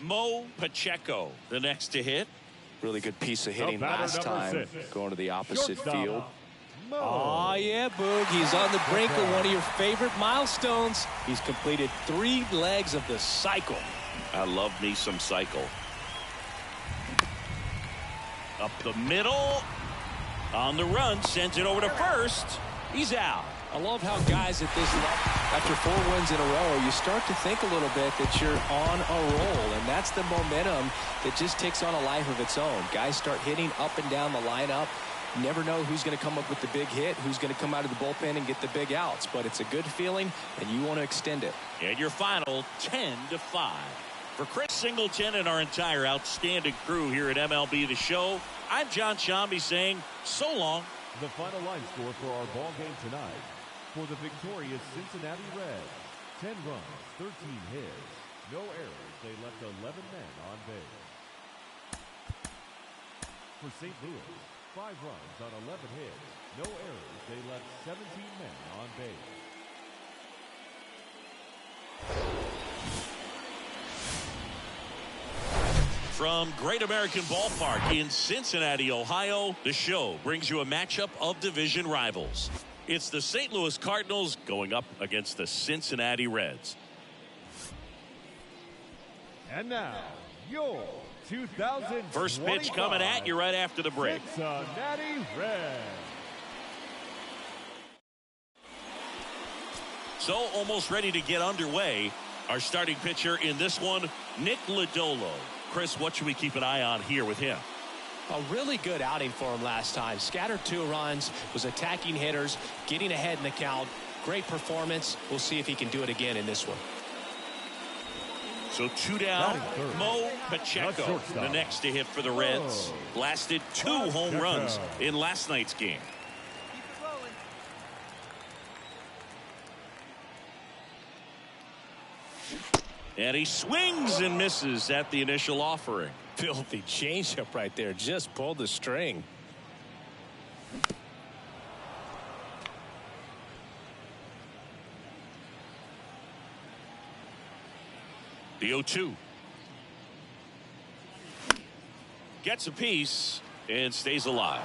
Mo Pacheco, the next to hit. Really good piece of hitting last time, going to the opposite field. Oh, yeah, Boog. He's on the brink of one of your favorite milestones. He's completed 3 legs of the cycle. I love me some cycle. Up the middle. On the run. Sends it over to first. He's out. I love how guys at this level, after 4 wins in a row, you start to think a little bit that you're on a roll. And that's the momentum that just takes on a life of its own. Guys start hitting up and down the lineup. You never know who's going to come up with the big hit, who's going to come out of the bullpen and get the big outs. But it's a good feeling, and you want to extend it. And your final 10-5. For Chris Singleton and our entire outstanding crew here at MLB The Show, I'm John Shambi saying so long. The final line score for our ball game tonight. For the victorious Cincinnati Reds, 10 runs, 13 hits, no errors. They left 11 men on base. For St. Louis, 5 runs on 11 hits, no errors. They left 17 men on base. From Great American Ballpark in Cincinnati, Ohio, the show brings you a matchup of division rivals. It's the St. Louis Cardinals going up against the Cincinnati Reds. And now, your 2025 first pitch coming at you right after the break. Cincinnati Reds. So almost ready to get underway. Our starting pitcher in this one, Nick Lodolo. Chris, what should we keep an eye on here with him? A really good outing for him last time. Scattered 2 runs, was attacking hitters, getting ahead in the count. Great performance. We'll see if he can do it again in this one. So 2 down, Mo Pacheco, the next to hit for the Reds. Blasted 2 home runs in last night's game. And he swings and misses at the initial offering. Filthy changeup right there. Just pulled the string. The 0-2. Gets a piece and stays alive.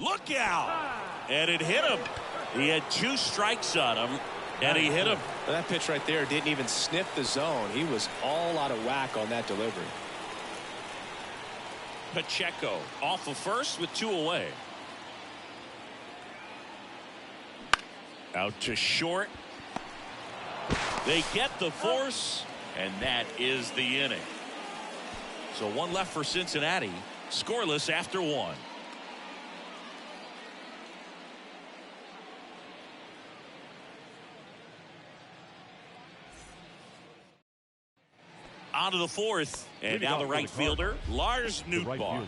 Look out! And it hit him. He had 2 strikes on him, and he hit him. Well, that pitch right there didn't even sniff the zone. He was all out of whack on that delivery. Pacheco off of first with 2 away. Out to short. They get the force, and that is the inning. So 1 left for Cincinnati. Scoreless after 1. On to the 4th, and now the right fielder, Lars Nootbaar.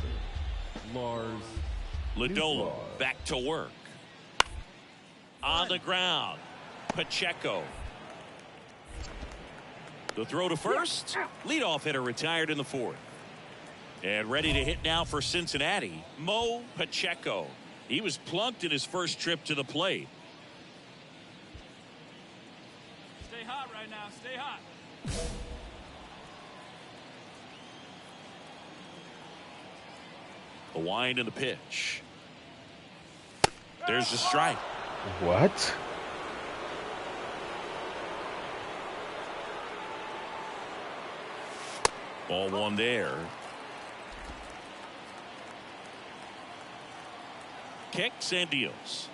Lars Lodolo back to work. On the ground, Pacheco. The throw to first. Leadoff hitter retired in the 4th. And ready to hit now for Cincinnati, Mo Pacheco. He was plunked in his first trip to the plate. Stay hot right now. Stay hot. The wind and the pitch. There's the strike. What? Ball 1 there. Kicks and deals.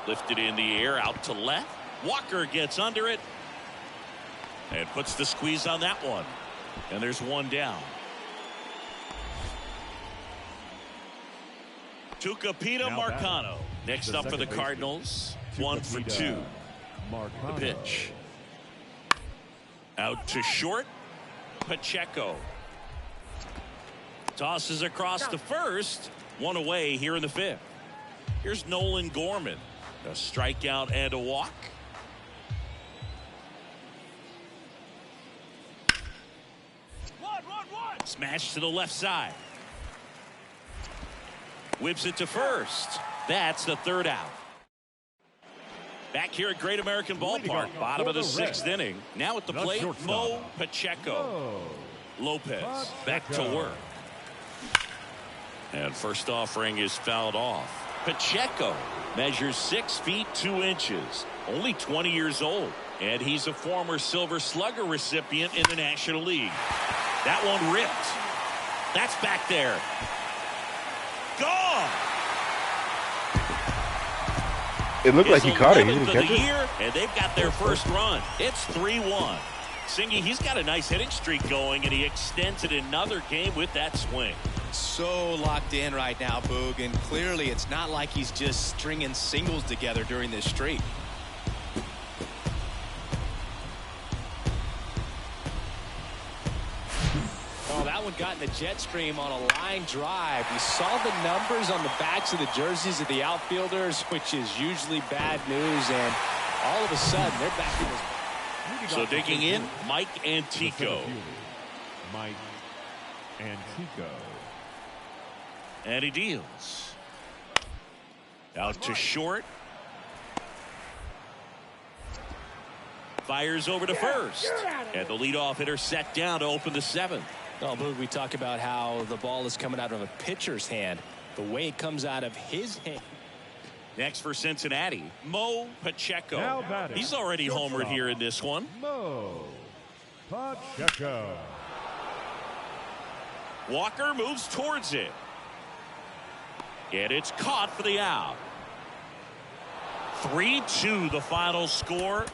Lifted in the air out to left. Walker gets under it and puts the squeeze on that one. And there's 1 down. Tucupita Marcano next up for the Cardinals. 1 for 2. The pitch. Out to short. Pacheco. Tosses across the first. 1 away here in the 5th. Here's Nolan Gorman. A strikeout and a walk. Smash to the left side. Whips it to first. That's the 3rd out. Back here at Great American Ballpark, bottom of the 6th inning. Now at the plate, Mo Pacheco. Lopez back to work. And first offering is fouled off. Pacheco measures 6 feet 2 inches. Only 20 years old. And he's a former Silver Slugger recipient in the National League. That one ripped. That's back there. Gone. It looked like he caught it. He didn't Of catch the it. year, and they've got their first run. It's 3-1. Singy, he's got a nice hitting streak going, and he extends it another game with that swing. So locked in right now, Boog, and clearly it's not like he's just stringing singles together during this streak. Oh, that one got in the jet stream on a line drive. We saw the numbers on the backs of the jerseys of the outfielders, which is usually bad news, and all of a sudden they're back in this. So digging in, Mike Antico. Mike Antico. And he deals. Out to short. fires over to first. And the leadoff hitter set down to open the seventh. Oh, Boog, we talk about how the ball is coming out of a pitcher's hand. The way it comes out of his hand. Next for Cincinnati, Mo Pacheco. Now batting, He's already homered here in this one. Mo Pacheco. Walker moves towards it. And it's caught for the out. 3-2 the final score.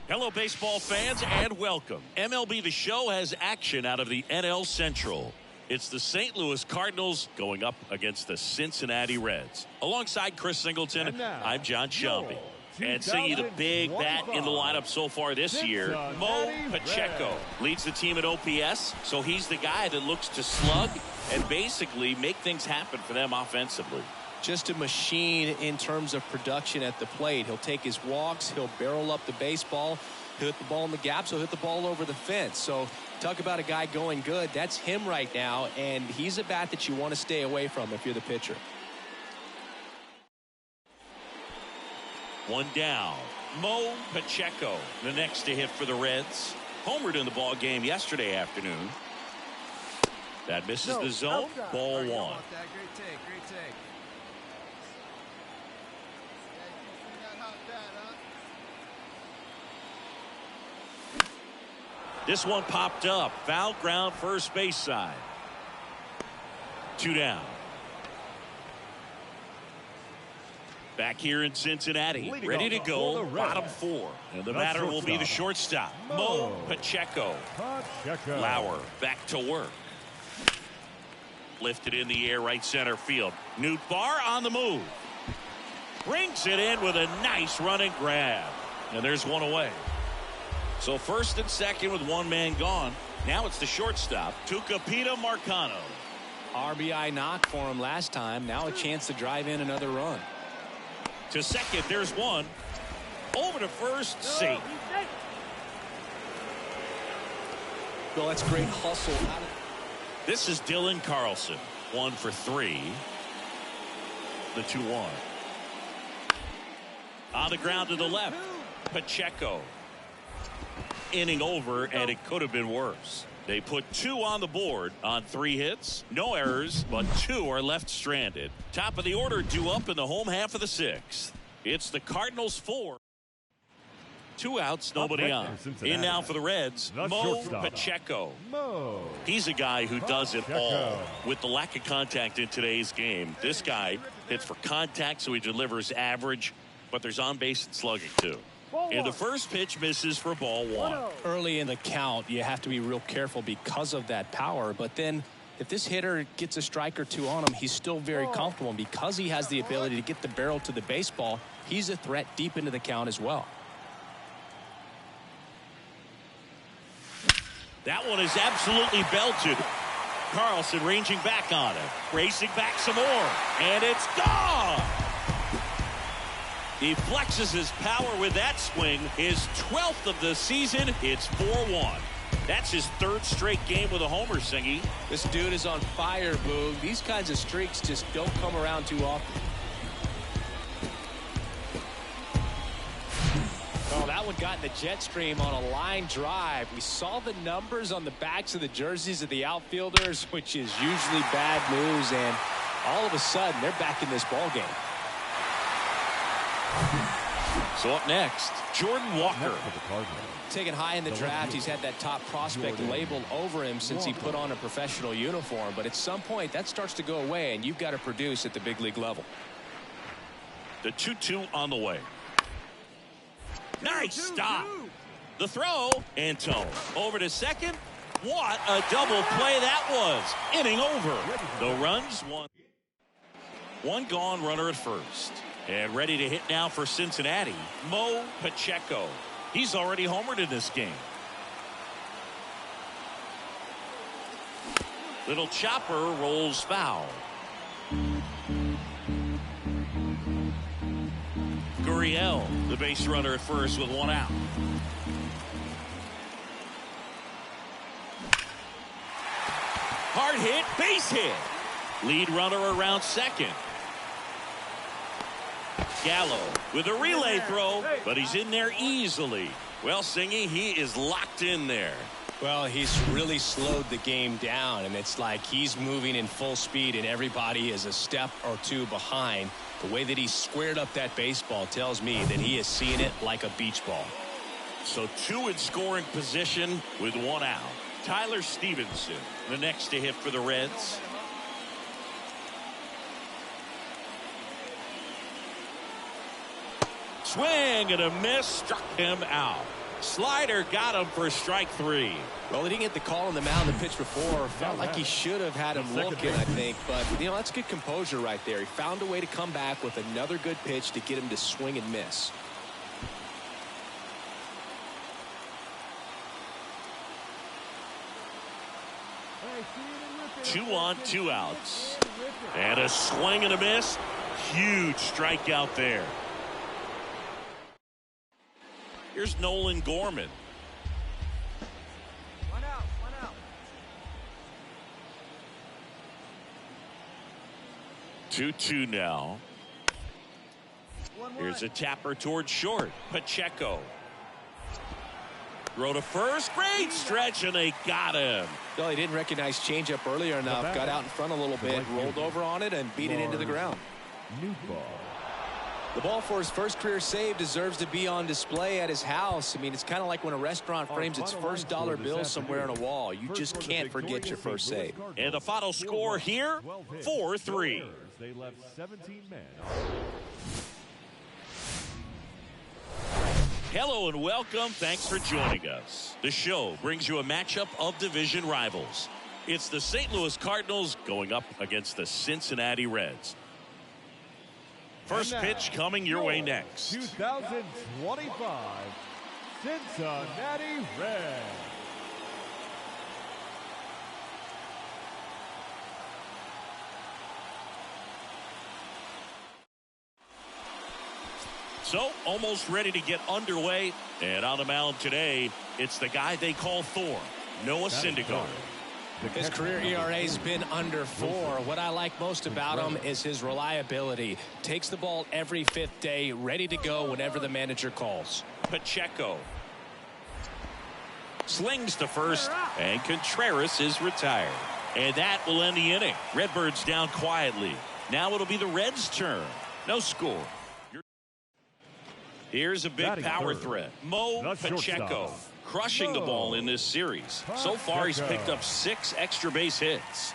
Hello, baseball fans, and welcome. MLB The Show has action out of the NL Central. It's the St. Louis Cardinals going up against the Cincinnati Reds. Alongside Chris Singleton, I'm John Shelby. And seeing the big bat in the lineup so far this year, Mo Pacheco leads the team at OPS, so he's the guy that looks to slug and basically make things happen for them offensively. Just a machine in terms of production at the plate. He'll take his walks, he'll barrel up the baseball, he'll hit the ball in the gaps, he'll hit the ball over the fence. So talk about a guy going good. That's him right now, and he's a bat that you want to stay away from if you're the pitcher. One down. Mo Pacheco, the next to hit for the Reds. Homered in the ball game yesterday afternoon. That misses the zone. Ball one. Great take, great take. This one popped up. Foul ground, first base side. 2 down. Back here in Cincinnati, ready to go, bottom 4. And the batter will be the shortstop, Mo Pacheco. Lauer back to work. Lifted in the air, right center field. Newt Barr on the move. Brings it in with a nice running grab. And there's one away. So first and second with one man gone. Now it's the shortstop, Tucupita Marcano. RBI knock for him last time. Now a chance to drive in another run. To second, there's one. Over to first, safe. Well, that's great hustle. This is Dylan Carlson. 1 for 3. The 2-1. On the ground to the left, Pacheco. Inning over, and it could have been worse. They put 2 on the board on 3 hits. No errors, but 2 are left stranded. Top of the order due up in the home half of the 6th. It's the Cardinals 4. 2 outs, nobody on. In now for the Reds, Mo Pacheco. He's a guy who does it all. With the lack of contact in today's game, this guy hits for contact, so he delivers average, but there's on base and slugging too. And the first pitch misses for ball 1. Early in the count, you have to be real careful because of that power. But then if this hitter gets a strike or 2 on him, he's still very comfortable. And because he has the ability to get the barrel to the baseball, he's a threat deep into the count as well. That one is absolutely belted. Carlson ranging back on it. Racing back some more. And it's gone. He flexes his power with that swing. His 12th of the season. It's 4-1. That's his 3rd straight game with a homer, Singy. This dude is on fire, Boog. These kinds of streaks just don't come around too often. Oh, that one got in the jet stream on a line drive. We saw the numbers on the backs of the jerseys of the outfielders, which is usually bad news, and all of a sudden they're back in this ball game. So up next, Jordan Walker. Taken high in the draft, he's had that top prospect labeled over him since he put on a professional uniform. But at some point, that starts to go away, and you've got to produce at the big league level. The 2-2 on the way. Nice stop. The throw, Antone. Over to second. What a double play that was. Inning over. No runs, 1. 1 gone, runner at first. And ready to hit now for Cincinnati, Mo Pacheco. He's already homered in this game. Little chopper rolls foul. Gurriel, the base runner at first with one out. Hard hit, base hit. Lead runner around second. Gallo with a relay throw, but he's in there easily. Well, Singy, he is locked in there. Well, he's really slowed the game down, and it's like he's moving in full speed, and everybody is a step or two behind. The way that he squared up that baseball tells me that he is seeing it like a beach ball. So 2 in scoring position with 1 out. Tyler Stevenson, the next to hit for the Reds. Swing and a miss, struck him out. Slider got him for strike 3. Well, he didn't get the call on the mound the pitch before. Felt like he should have had him looking, I think. But, you know, that's good composure right there. He found a way to come back with another good pitch to get him to swing and miss. Hey, 2 on, 2 outs. And a swing and a miss. Huge strikeout there. Here's Nolan Gorman. 1 out, 1 out. 2-2 now. 1-1. Here's a tapper towards short. Pacheco. Throw to first. Great stretch, and they got him. Well, he didn't recognize changeup earlier enough. Got out in front a little bit, rolled over on it, and beat it into the ground. new ball. The ball for his first career save deserves to be on display at his house. I mean, it's kind of like when a restaurant frames its first dollar bill somewhere on a wall. You just can't forget your first save. And the final score here, 4-3. They left 17 men. Hello and welcome. Thanks for joining us. The show brings you a matchup of division rivals. It's the St. Louis Cardinals going up against the Cincinnati Reds. First pitch coming your way next. 2025 Cincinnati Reds. So, almost ready to get underway. And on the mound today, it's the guy they call Thor, Noah Syndergaard. His career ERA's been under 4. What I like most about him is his reliability. Takes the ball every 5th day, ready to go whenever the manager calls. Pacheco slings to first, and Contreras is retired. And that will end the inning. Redbirds down quietly. Now it'll be the Reds' turn. No score. Here's a big power threat. Mo Pacheco crushing the ball in this series. So far, he's picked up 6 extra base hits.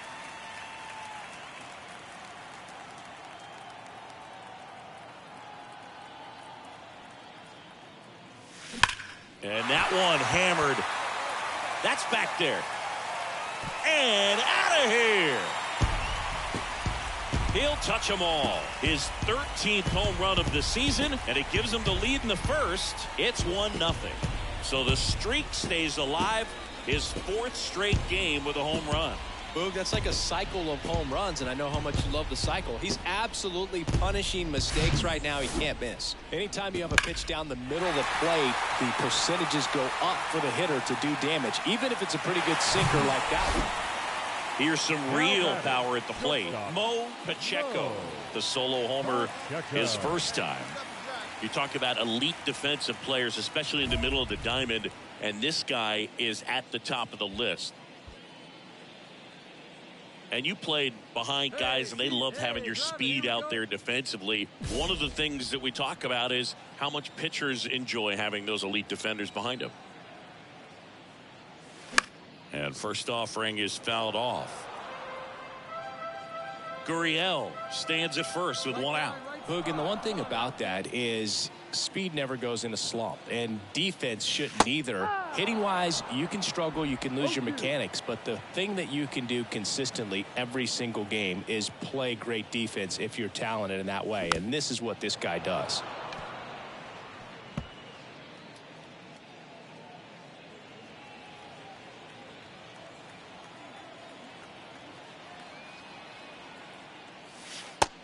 And that one hammered. That's back there. And out of here. He'll touch them all. His 13th home run of the season, and it gives him the lead in the first. It's 1-0. So the streak stays alive. His 4th straight game with a home run. Boog, that's like a cycle of home runs, and I know how much you love the cycle. He's absolutely punishing mistakes right now he can't miss. Anytime you have a pitch down the middle of the plate, the percentages go up for the hitter to do damage, even if it's a pretty good sinker like that one. Here's some real power at the plate. Mo Pacheco, the solo homer his first time. You talk about elite defensive players, especially in the middle of the diamond, and this guy is at the top of the list. And you played behind guys, and they love having your speed out there defensively. One of the things that we talk about is how much pitchers enjoy having those elite defenders behind them. And first offering is fouled off. Gurriel stands at first with 1 out. Boog, and the one thing about that is speed never goes in a slump, and defense shouldn't either. Hitting-wise, you can struggle, you can lose your mechanics, but the thing that you can do consistently every single game is play great defense if you're talented in that way, and this is what this guy does.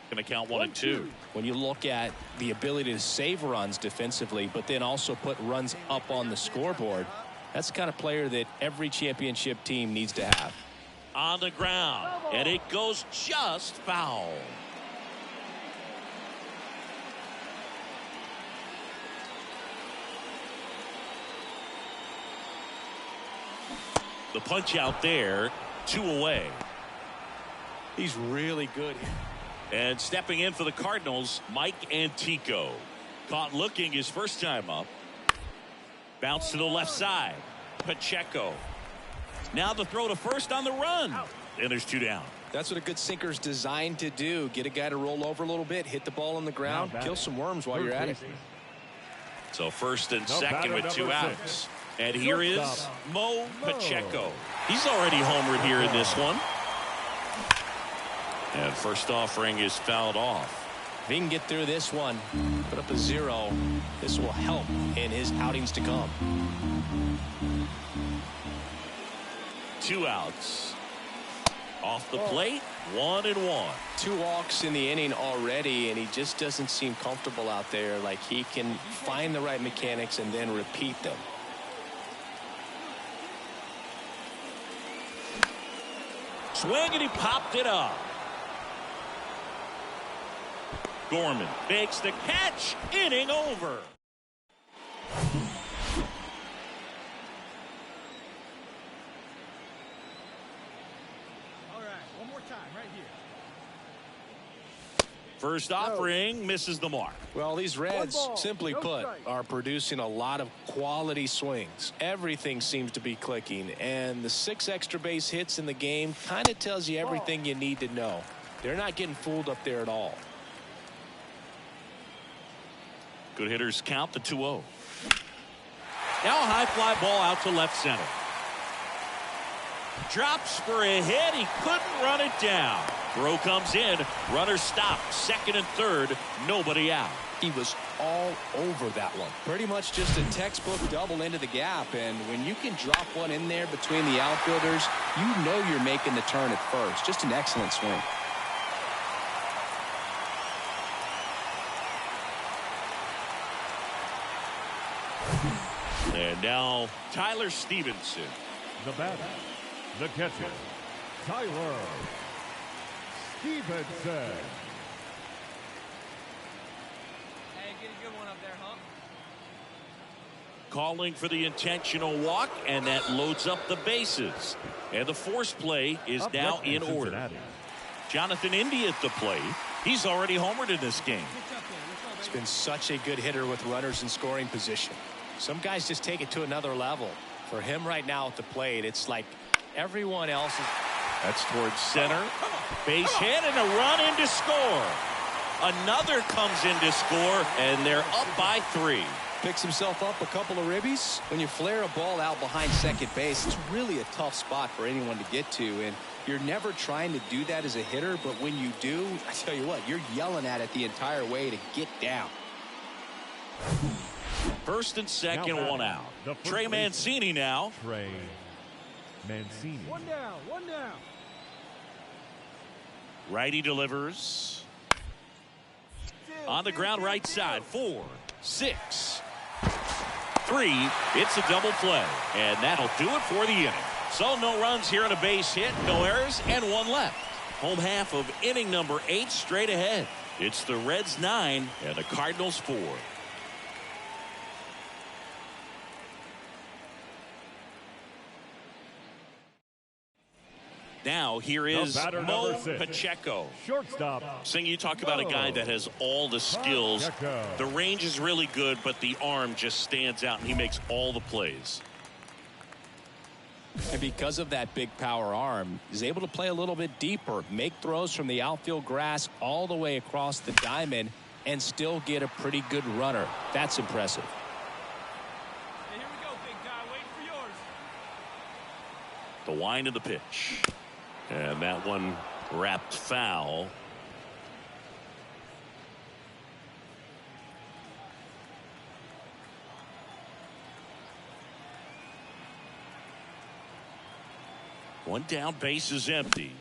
Going to count 1-2. When you look at the ability to save runs defensively, but then also put runs up on the scoreboard, that's the kind of player that every championship team needs to have. On the ground, and it goes just foul. The punch out there, 2 away. He's really good. And stepping in for the Cardinals, Mike Antico. Caught looking his first time up. Bounce to the left side. Pacheco. Now the throw to first on the run. And there's 2 down. That's what a good sinker's designed to do. Get a guy to roll over a little bit, hit the ball on the ground, kill some worms while you're at it. So first and second with 2 outs. And here is Mo Pacheco. He's already homered here in this one. And first offering is fouled off. If he can get through this one, put up a 0, this will help in his outings to come. 2 outs. Off the plate, 1-1. 2 walks in the inning already, and he just doesn't seem comfortable out there. Like he can find the right mechanics and then repeat them. Swing, and he popped it up. Gorman makes the catch. Inning over. All right, one more time right here. First offering misses the mark. Well, these Reds, simply put, are producing a lot of quality swings. Everything seems to be clicking, and the 6 extra base hits in the game kind of tells you everything you need to know. They're not getting fooled up there at all. Good hitters count the 2-0. Now a high fly ball out to left center. Drops for a hit. He couldn't run it down. Throw comes in. Runner stopped. Second and third. Nobody out. He was all over that one. Pretty much just a textbook double into the gap. And when you can drop one in there between the outfielders, you know you're making the turn at first. Just an excellent swing. And now Tyler Stevenson. The batter, the catcher, Tyler Stevenson. Hey, get a good one up there, huh? Calling for the intentional walk, and that loads up the bases. And the force play is Up now next in from order. Cincinnati. Jonathan India at the plate. He's already homered in this game. He's been such a good hitter with runners in scoring position. Some guys just take it to another level. For him right now at the plate, it's like everyone else is. That's towards center. Base hit and a run in to score. Another comes in to score, and they're up by 3. Picks himself up a couple of ribbies. When you flare a ball out behind second base, it's really a tough spot for anyone to get to. And you're never trying to do that as a hitter, but when you do, I tell you what, you're yelling at it the entire way to get down. First and second, Now 1 out. the first Trey baseman. Mancini now. Trey Mancini. One down, one down. Righty delivers. On the ground, right side. 4, 6, 3. It's a double play. And that'll do it for the inning. So no runs here on a base hit, no errors, and 1 left. Home half of inning number 8 straight ahead. It's the Reds 9 and the Cardinals 4. Now here is batter, Mo number 6. Pacheco. Shortstop. Sing, you talk about a guy that has all the skills. Pacheco. The range is really good, but the arm just stands out, and he makes all the plays. And because of that big power arm, he's able to play a little bit deeper, make throws from the outfield grass all the way across the diamond, and still get a pretty good runner. That's impressive. Hey, here we go, big guy. Waiting for yours. The wind of the pitch. And that one wrapped foul. One down, base is empty.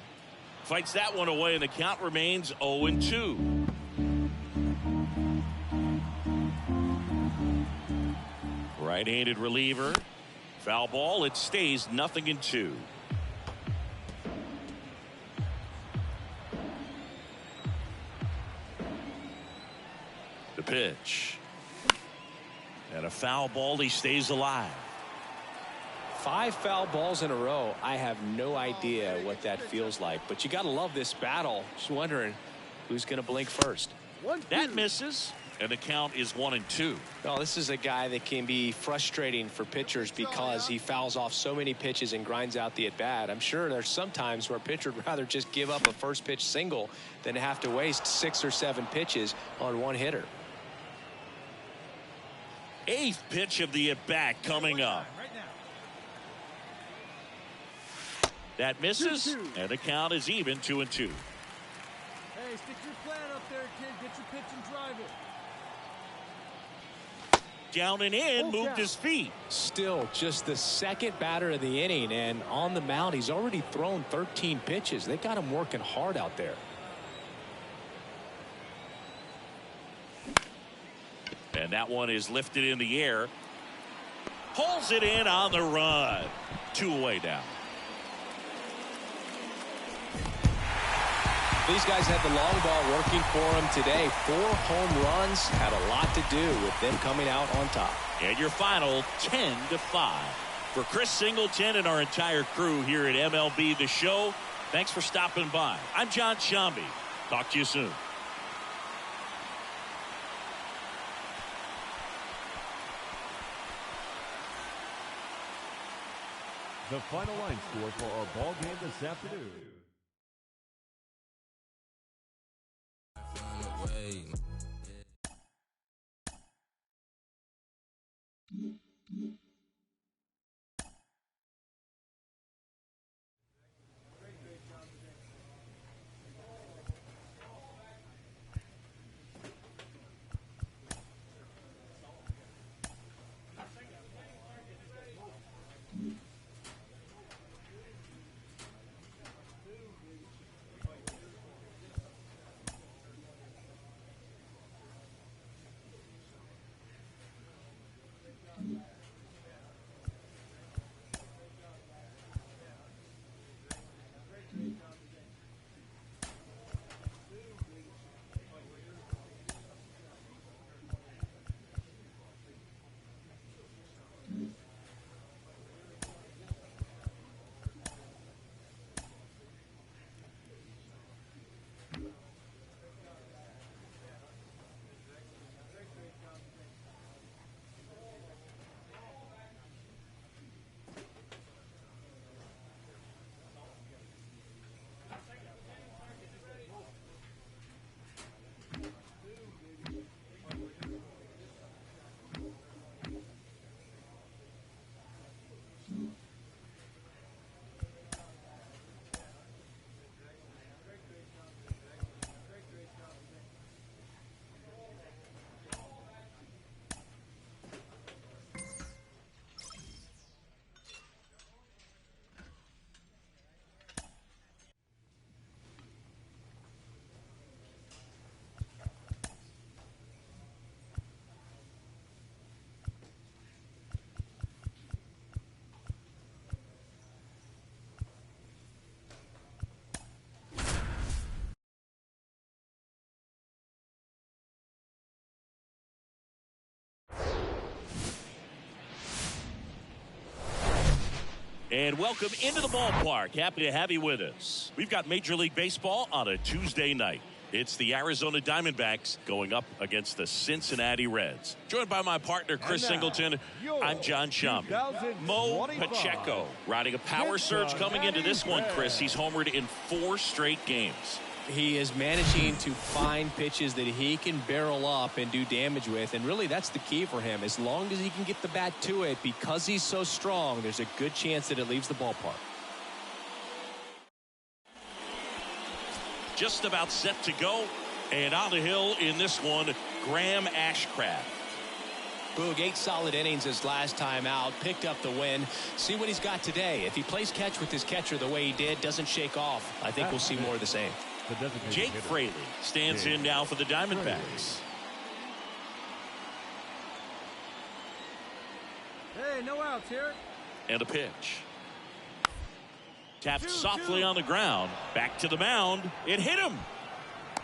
Fights that one away, and the count remains 0-2. Right-handed reliever. Foul ball. It stays 0-2. The pitch. And a foul ball. He stays alive. 5 foul balls in a row. I have no idea what that feels like, but you got to love this battle. Just wondering who's going to blink first. That misses, and the count is 1-2. Well, this is a guy that can be frustrating for pitchers because he fouls off so many pitches and grinds out the at-bat. I'm sure there's some times where a pitcher would rather just give up a first pitch single than have to waste 6 or 7 pitches on one hitter. 8th pitch of the at-bat coming up. That misses, and the count is even 2-2. Hey, stick your plan up there, kid. Get your pitch and drive it. Down and in, moved his feet. Still just the second batter of the inning, and on the mound, he's already thrown 13 pitches. They got him working hard out there. And that one is lifted in the air. Pulls it in on the run. 2 away now. These guys had the long ball working for them today. 4 home runs had a lot to do with them coming out on top. And your final 10-5. For Chris Singleton and our entire crew here at MLB The Show, thanks for stopping by. I'm John Shambi. Talk to you soon. The final line score for our ball game this afternoon. And welcome into the ballpark. Happy to have you with us. We've got Major League Baseball on a Tuesday night. It's the Arizona Diamondbacks going up against the Cincinnati Reds. Joined by my partner, Chris Singleton. I'm John Shambi. Mo Pacheco riding a power surge coming into this one, Chris. He's homered in 4 straight games. He is managing to find pitches that he can barrel up and do damage with, and really that's the key for him. As long as he can get the bat to it, because he's so strong, there's a good chance that it leaves the ballpark. Just about set to go, and on the hill in this one, Graham Ashcraft. Boog, 8 solid innings his last time out, picked up the win. See what he's got today. If he plays catch with his catcher the way he did, doesn't shake off, I think we'll see more of the same. Jake Fraley stands in now for the Diamondbacks. Hey, no outs here. And a pitch. Tapped softly on the ground. Back to the mound. It hit him.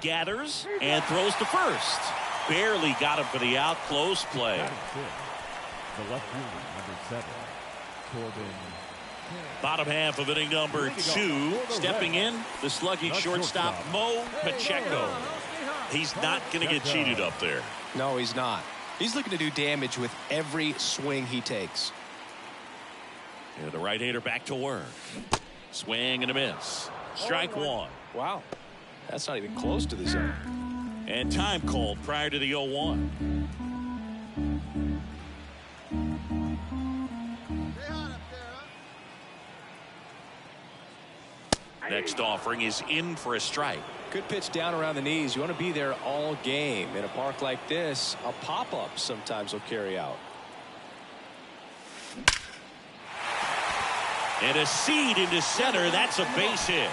Gathers and throws to first. Barely got him for the out. Close play. The left fielder, number 7, Corbin. Bottom half of inning number 2. Stepping in, the slugging shortstop, Mo Pacheco. He's not going to get cheated up there. No, he's not. He's looking to do damage with every swing he takes. And the right-hander back to work. Swing and a miss. Strike 1. Wow. That's not even close to the zone. And time called prior to the 0-1. Next offering is in for a strike. Good pitch down around the knees. You want to be there all game. In a park like this, a pop-up sometimes will carry out. And a seed into center. That's a base hit.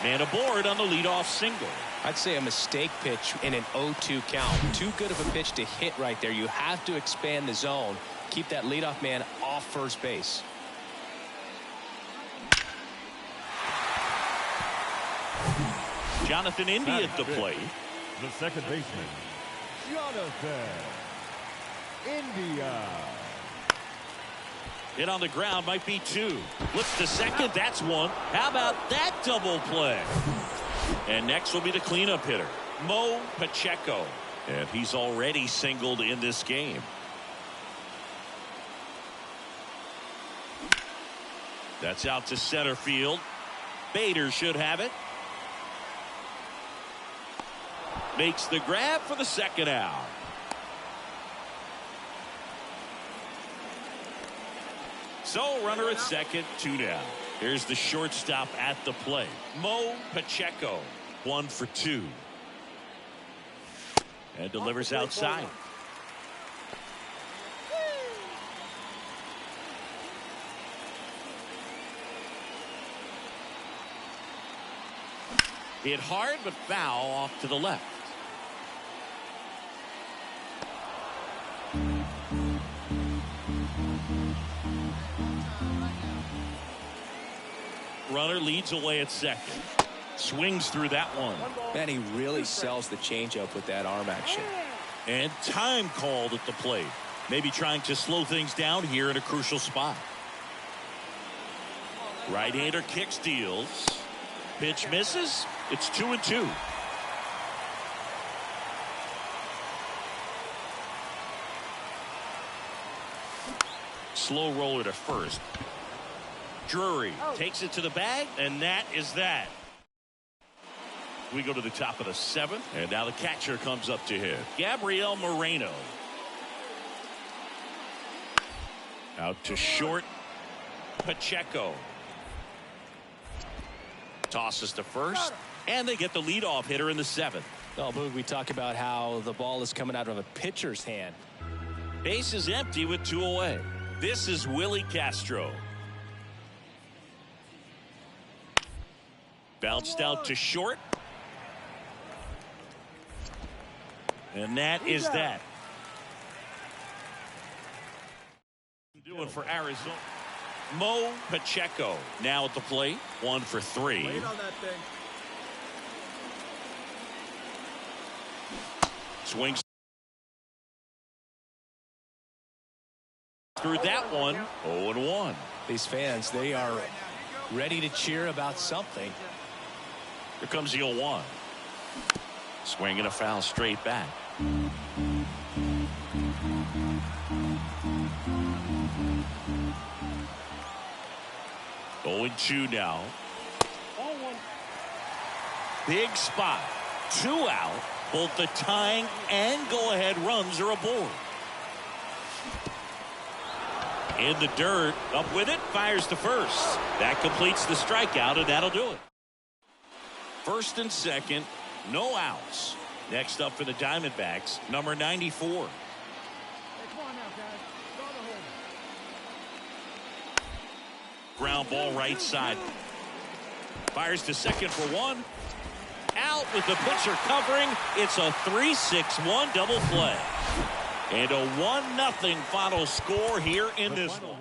Man aboard on the leadoff single. I'd say a mistake pitch in an 0-2 count. Too good of a pitch to hit right there. You have to expand the zone. Keep that leadoff man off first base. Jonathan India at the plate. The second baseman, Jonathan India. Hit on the ground, might be 2. Looks to second, that's 1. How about that double play? And next will be the cleanup hitter, Mo Pacheco. And he's already singled in this game. That's out to center field. Bader should have it. Makes the grab for the second out. So runner at second, 2 down. Here's the shortstop at the plate, Mo Pacheco. 1 for 2. And delivers outside. Hit hard but foul off to the left. Runner leads away at second. Swings through that one. Man, he really sells the changeup with that arm action. And time called at the plate. Maybe trying to slow things down here in a crucial spot. Right-hander kicks, deals. Pitch misses. It's 2-2. Slow roller to first. Drury takes it to the bag, and that is that. We go to the top of the 7th, and now the catcher comes up to hit. Gabriel Moreno. Out to short. Pacheco. Tosses to first, and they get the leadoff hitter in the 7th. Oh, Boog, we talk about how the ball is coming out of a pitcher's hand. Base is empty with 2 away. This is Willie Castro. Bounced out to short. And that is that. Doing for Arizona. Mo Pacheco now at the plate. 1 for 3. Wait on that thing. Swings through that one. 0-1. These fans, they are ready to cheer about something. Here comes the 0-1. Swing and a foul straight back. Going 2 now. Big spot. 2 out. Both the tying and go-ahead runs are aboard. In the dirt. Up with it. Fires to first. That completes the strikeout, and that'll do it. First and second. No outs. Next up for the Diamondbacks, number 94. Hey, come on now, guys. ground ball right side. Fires to second for one. Out with the pitcher covering. It's a 3-6-1 double play. And a 1-0 final score here in this one.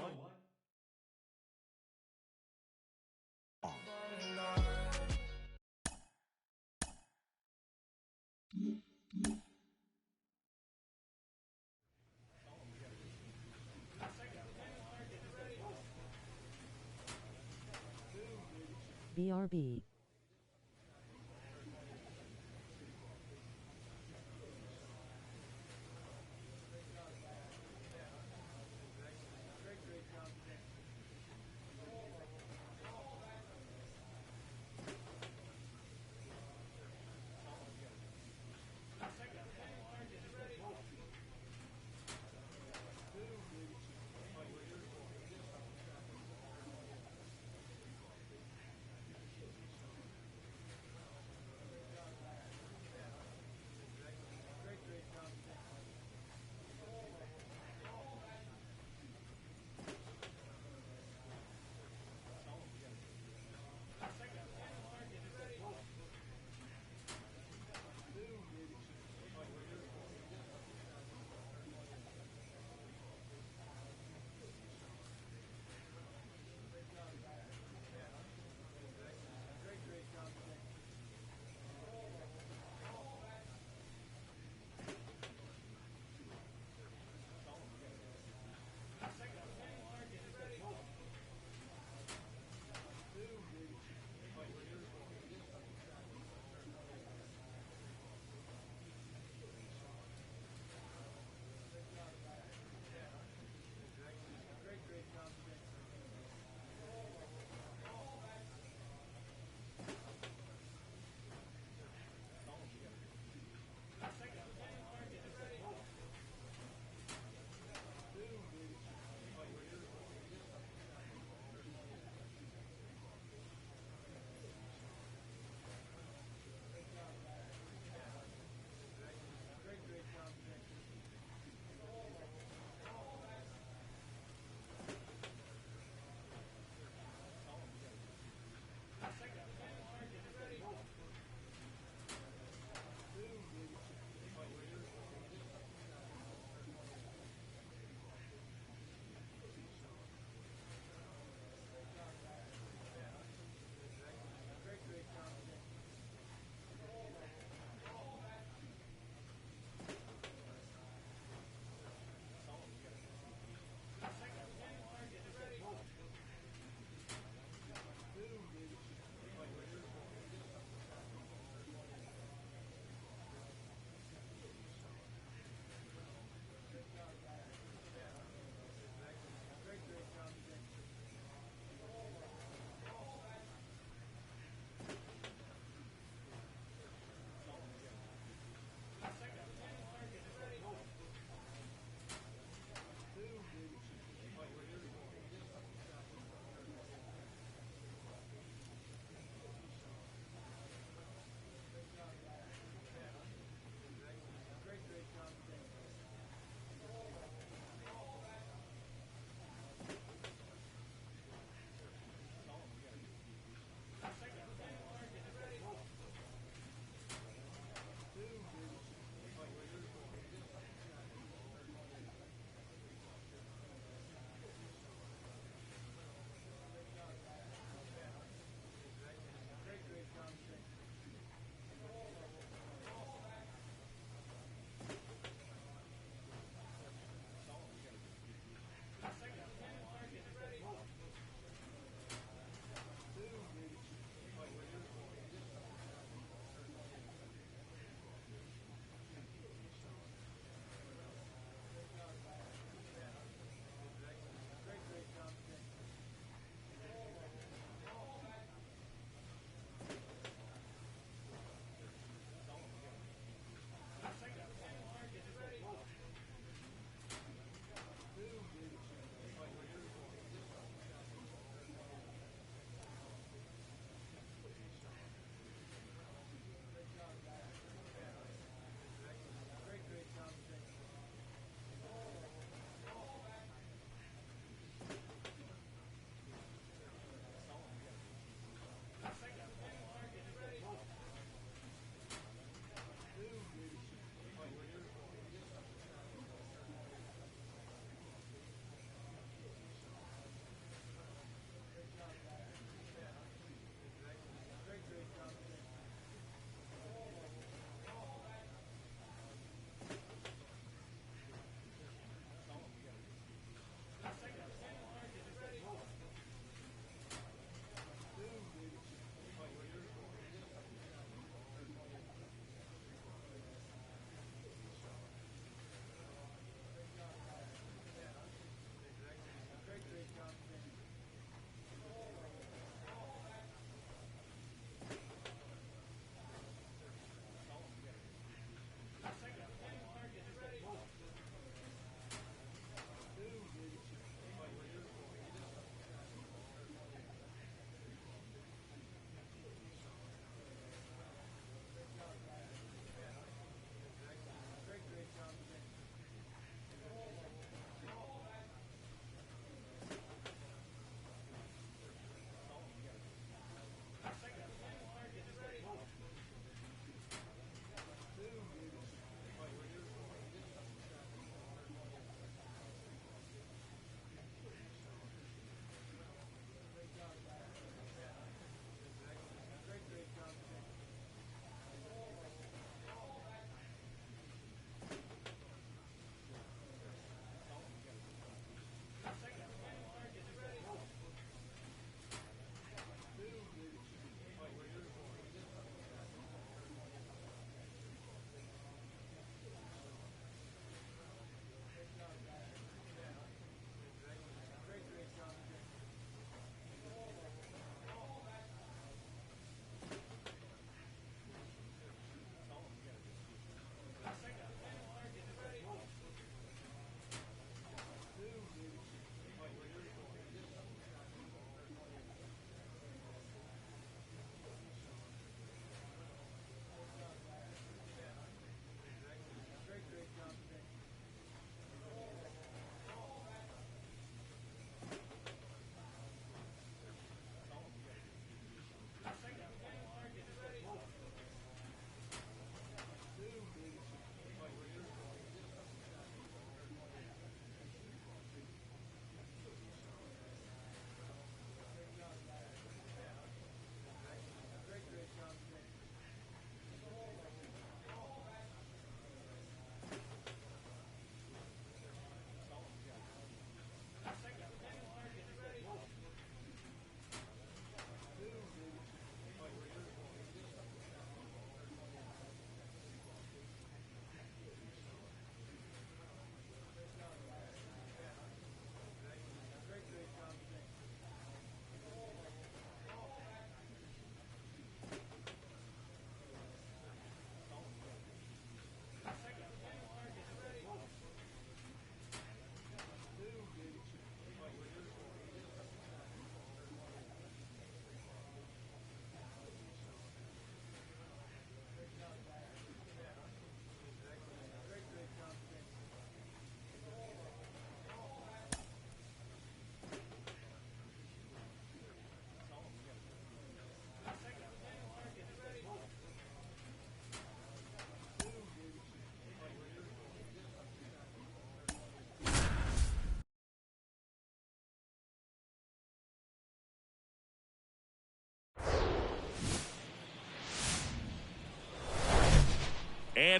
BRB.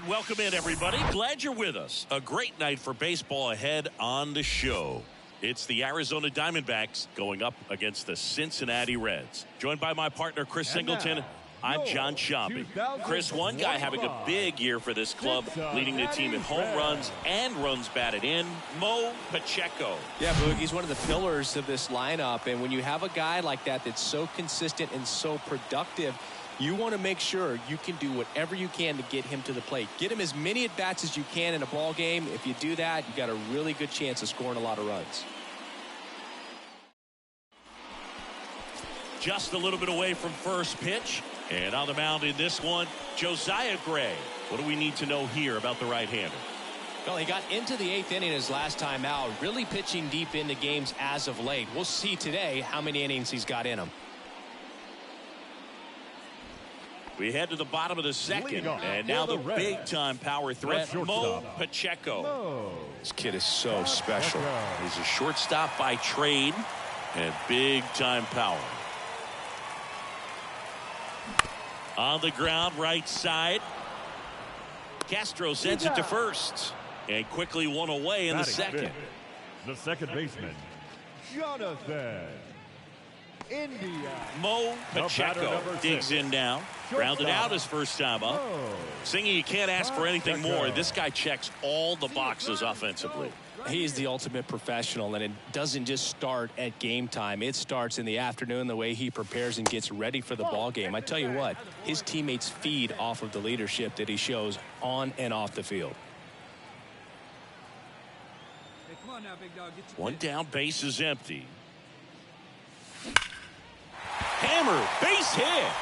And welcome in, everybody. Glad you're with us. A great night for baseball ahead on the show. It's the Arizona Diamondbacks going up against the Cincinnati Reds. Joined by my partner, Chris Singleton. I'm John Shambi. Chris, one guy having a big year for this club, leading the team in home runs and runs batted in, Mo Pacheco. Yeah, Boog, he's one of the pillars of this lineup. And when you have a guy like that that's so consistent and so productive, you want to make sure you can do whatever you can to get him to the plate. Get him as many at-bats as you can in a ball game. If you do that, you got a really good chance of scoring a lot of runs. Just a little bit away from first pitch. And on the mound in this one, Josiah Gray. What do we need to know here about the right-hander? Well, he got into the 8th inning his last time out, really pitching deep into games as of late. We'll see today how many innings he's got in him. We head to the bottom of the second, and now the big-time power threat, Mo Pacheco. This kid is so special. He's a shortstop by trade and big-time power. On the ground, right side. Castro sends it to first, and quickly one away in the second. The second baseman, Jonathan India. Mo Pacheco digs in now. Grounded out his first time up. Singing, you can't ask for anything more. This guy checks all the boxes offensively. He's the ultimate professional, and it doesn't just start at game time. It starts in the afternoon, the way he prepares and gets ready for the ball game. I tell you what, his teammates feed off of the leadership that he shows on and off the field. Hey, come on now, big dog. Get your One down, base is empty. Hammer, base hit.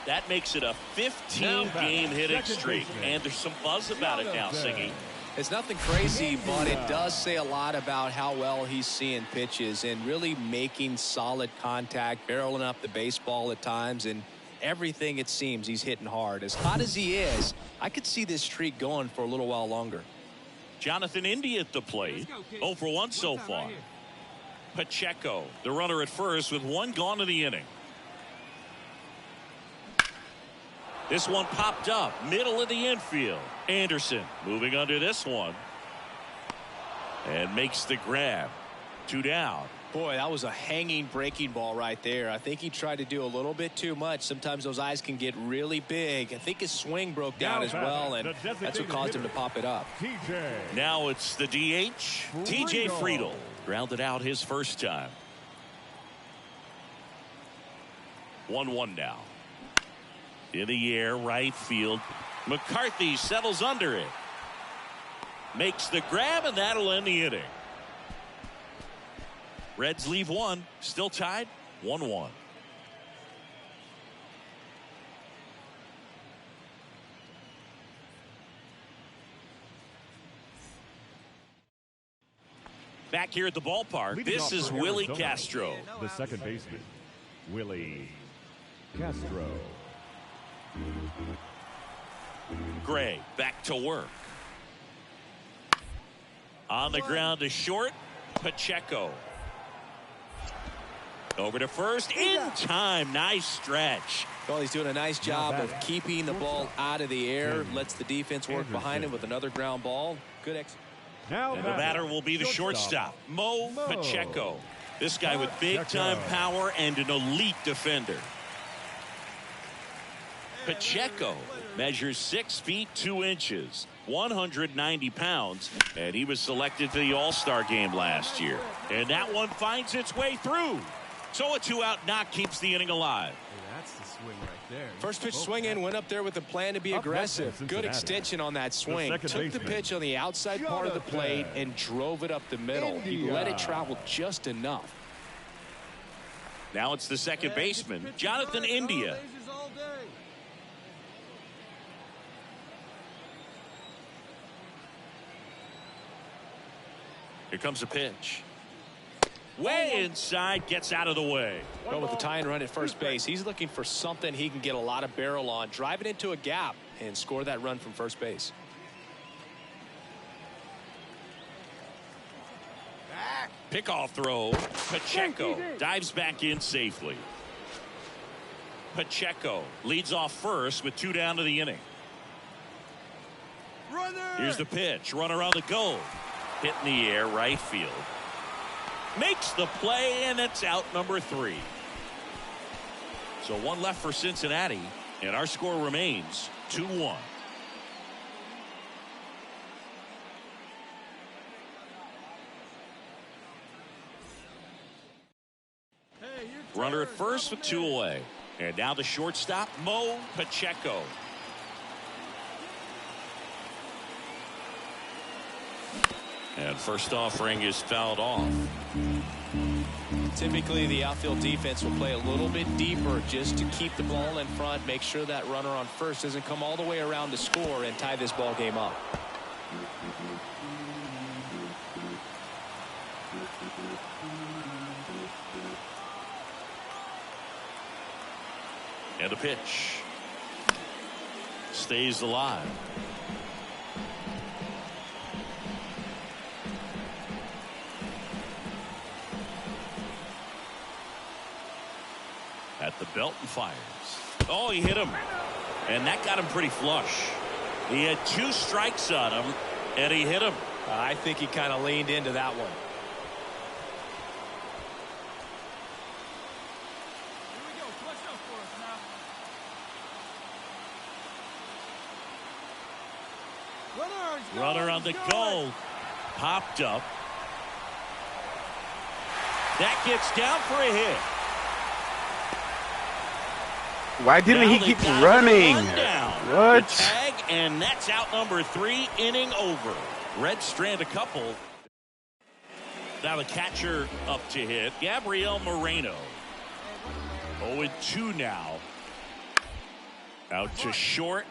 That makes it a 15-game hitting streak. And there's some buzz about it now, Singing. It's nothing crazy, but it does say a lot about how well he's seeing pitches and really making solid contact, barreling up the baseball at times, and everything it seems he's hitting hard. As hot as he is, I could see this streak going for a little while longer. Jonathan India at the plate. 0 for 1 so far. Pacheco, the runner at first with one gone in the inning. This one popped up, middle of the infield. Anderson moving under this one. And makes the grab. 2 down. Boy, that was a hanging breaking ball right there. I think he tried to do a little bit too much. Sometimes those eyes can get really big. I think his swing broke down as well, and that's what caused him to pop it up. Now it's the DH, TJ Friedl. Grounded out his first time. 1-1 now. In the air, right field. McCarthy settles under it. Makes the grab, and that'll end the inning. Reds leave one. Still tied. 1-1. Back here at the ballpark, this is Willie Castro. The second baseman, Willie Castro. Gray back to work. On the ground to short. Pacheco. Over to first. In time. Nice stretch. Well, he's doing a nice job of keeping the ball out of the air. Lets the defense work behind him with another ground ball. Good execution. And the batter will be the shortstop, Mo Pacheco. This guy with big-time power and an elite defender. Pacheco measures 6 feet 2 inches, 190 pounds, and he was selected for the All-Star game last year. And that one finds its way through. So a 2-out knock keeps the inning alive. That's the swing right there. First pitch swing in, went up there with a plan to be aggressive. Good extension on that swing. Took the pitch on the outside part of the plate and drove it up the middle. He let it travel just enough. Now it's the second baseman, Jonathan India. Here comes a pitch. Way inside, gets out of the way. Well, with the tying run at first base, he's looking for something he can get a lot of barrel on, drive it into a gap, and score that run from first base. Pickoff throw. Pacheco dives back in safely. Pacheco leads off first with 2 down to the inning. Here's the pitch. Runner on the go. Hit in the air, right field. Makes the play, and it's out number 3. So 1 left for Cincinnati, and our score remains 2-1. Runner at first with 2 away. And now the shortstop, Mo Pacheco. And first offering is fouled off. Typically, the outfield defense will play a little bit deeper just to keep the ball in front, make sure that runner on first doesn't come all the way around to score and tie this ball game up. And a pitch. Stays alive. At the belt and fires. Oh, he hit him. And that got him pretty flush. He had 2 strikes on him, and he hit him. I think he kind of leaned into that one. Runner on the go. Popped up. That gets down for a hit. Why didn't he keep running? What? The tag, and that's out number 3, inning over. Reds strand a couple. Now the catcher up to hit, Gabriel Moreno. 0-2 now. Out to short.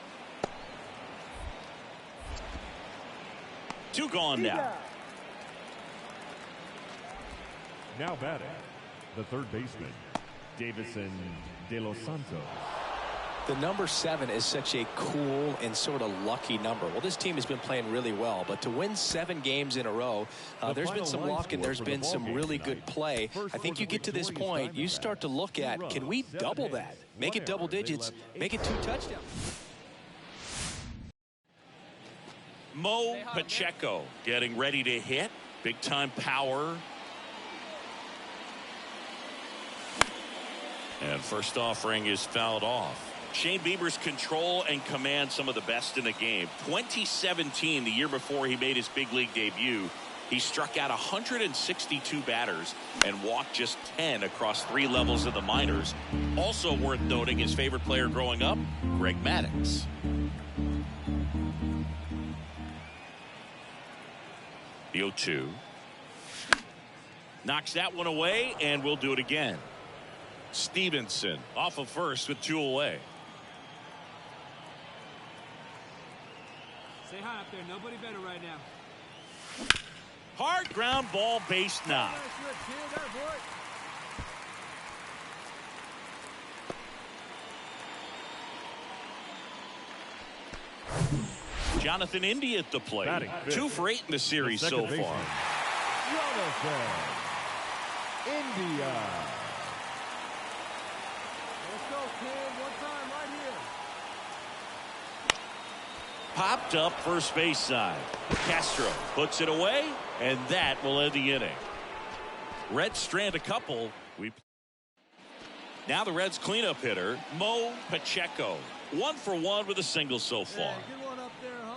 2 gone now. Now batting, the third baseman, Davison De Los Santos. The number 7 is such a cool and sort of lucky number. Well, this team has been playing really well, but to win 7 games in a row, there's been some luck and there's been some really good play. I think you get to this point, you start to look at, can we double that? Make it double digits, make it 2 touchdowns. Mo Pacheco getting ready to hit. Big time power. And first offering is fouled off. Shane Bieber's control and command some of the best in the game. 2017, the year before he made his big league debut, he struck out 162 batters and walked just 10 across 3 levels of the minors. Also worth noting, his favorite player growing up, Greg Maddux. The 0-2. Knocks that one away, and we'll do it again. Stevenson off of first with 2 away. Say hi up there. Nobody better right now. Hard ground ball, base knock. Jonathan India at the plate. 2 for 8 in the series so far. Jonathan India. Let's go, kid. One time right here. Popped up first base side. Castro puts it away, and that will end the inning. Reds strand a couple. Now the Reds cleanup hitter, Mo Pacheco. 1 for 1 with a single so far. Hey, good one up there, huh?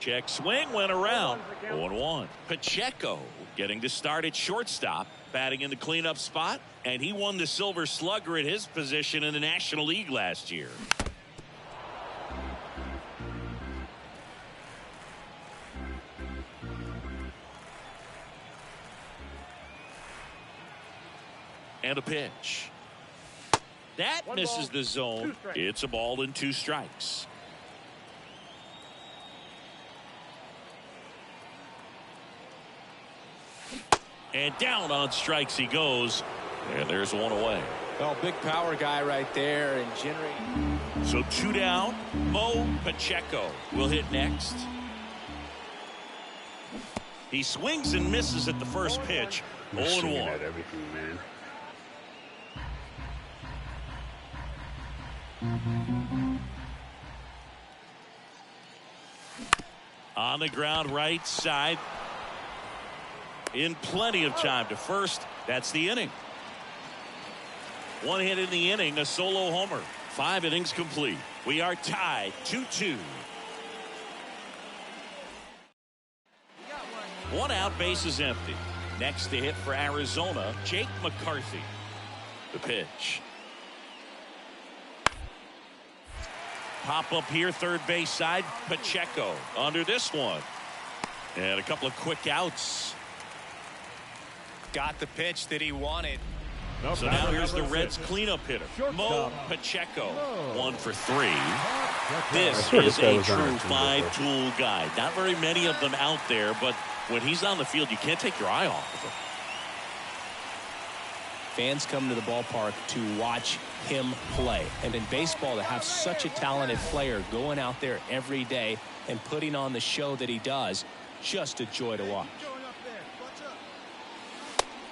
Check swing went around. 0-1. Pacheco getting to start at shortstop, batting in the cleanup spot, and he won the Silver Slugger at his position in the National League last year. And a pitch. That misses the zone. It's a ball and 2 strikes. And down on strikes he goes. And there's 1 away. Well, big power guy right there and generating. So 2 down. Mo Pacheco will hit next. He swings and misses at the first pitch. 0-1. At everything, man. On the ground right side. In plenty of time to first. That's the inning. One hit in the inning, a solo homer. 5 innings complete. We are tied 2-2. One out, base is empty. Next to hit for Arizona, Jake McCarthy. The pitch. Pop up here, third base side, Pacheco under this one. And a couple of quick outs. Got the pitch that he wanted. So now here's the Reds cleanup hitter, Mo Pacheco. 1 for 3. This is a true 5-tool guy. Not very many of them out there, but when he's on the field, you can't take your eye off of him. Fans come to the ballpark to watch him play. And in baseball, to have such a talented player going out there every day and putting on the show that he does, just a joy to watch.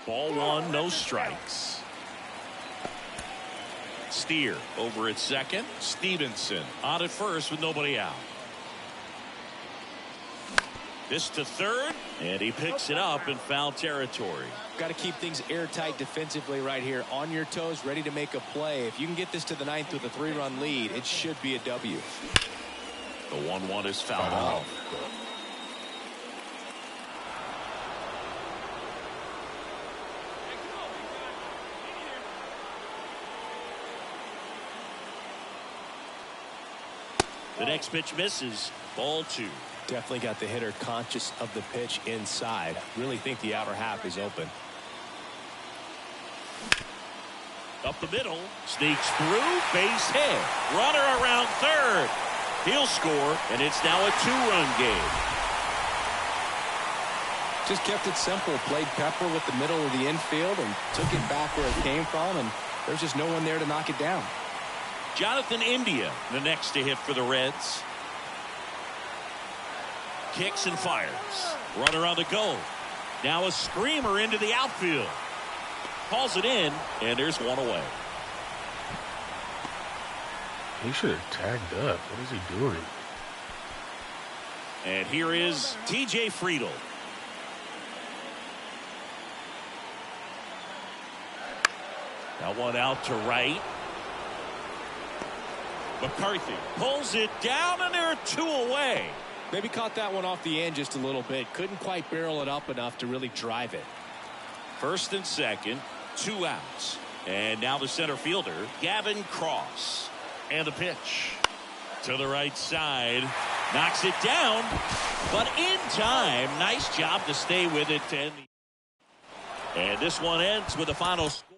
Ball 1, no strikes. Steer over at second. Stevenson on at first with nobody out. This to third, and he picks it up in foul territory. Got to keep things airtight defensively right here. On your toes, ready to make a play. If you can get this to the 9th with a 3-run lead, it should be a W. The 1-1 is fouled off. The next pitch misses. Ball 2. Definitely got the hitter conscious of the pitch inside. Really think the outer half is open. Up the middle. Sneaks through. Base hit. Runner around third. He'll score, and it's now a 2-run game. Just kept it simple. Played pepper with the middle of the infield and took it back where it came from, and there's just no one there to knock it down. Jonathan India, the next to hit for the Reds. Kicks and fires. Runner on the go. Now a screamer into the outfield. Calls it in, and there's one away. He should have tagged up. What is he doing? And here is T.J. Friedel. That one out to right. McCarthy pulls it down, and there are 2 away. Maybe caught that one off the end just a little bit. Couldn't quite barrel it up enough to really drive it. First and second, 2 outs. And now the center fielder, Gavin Cross. And the pitch to the right side. Knocks it down, but in time. Nice job to stay with it. And this one ends with a final score.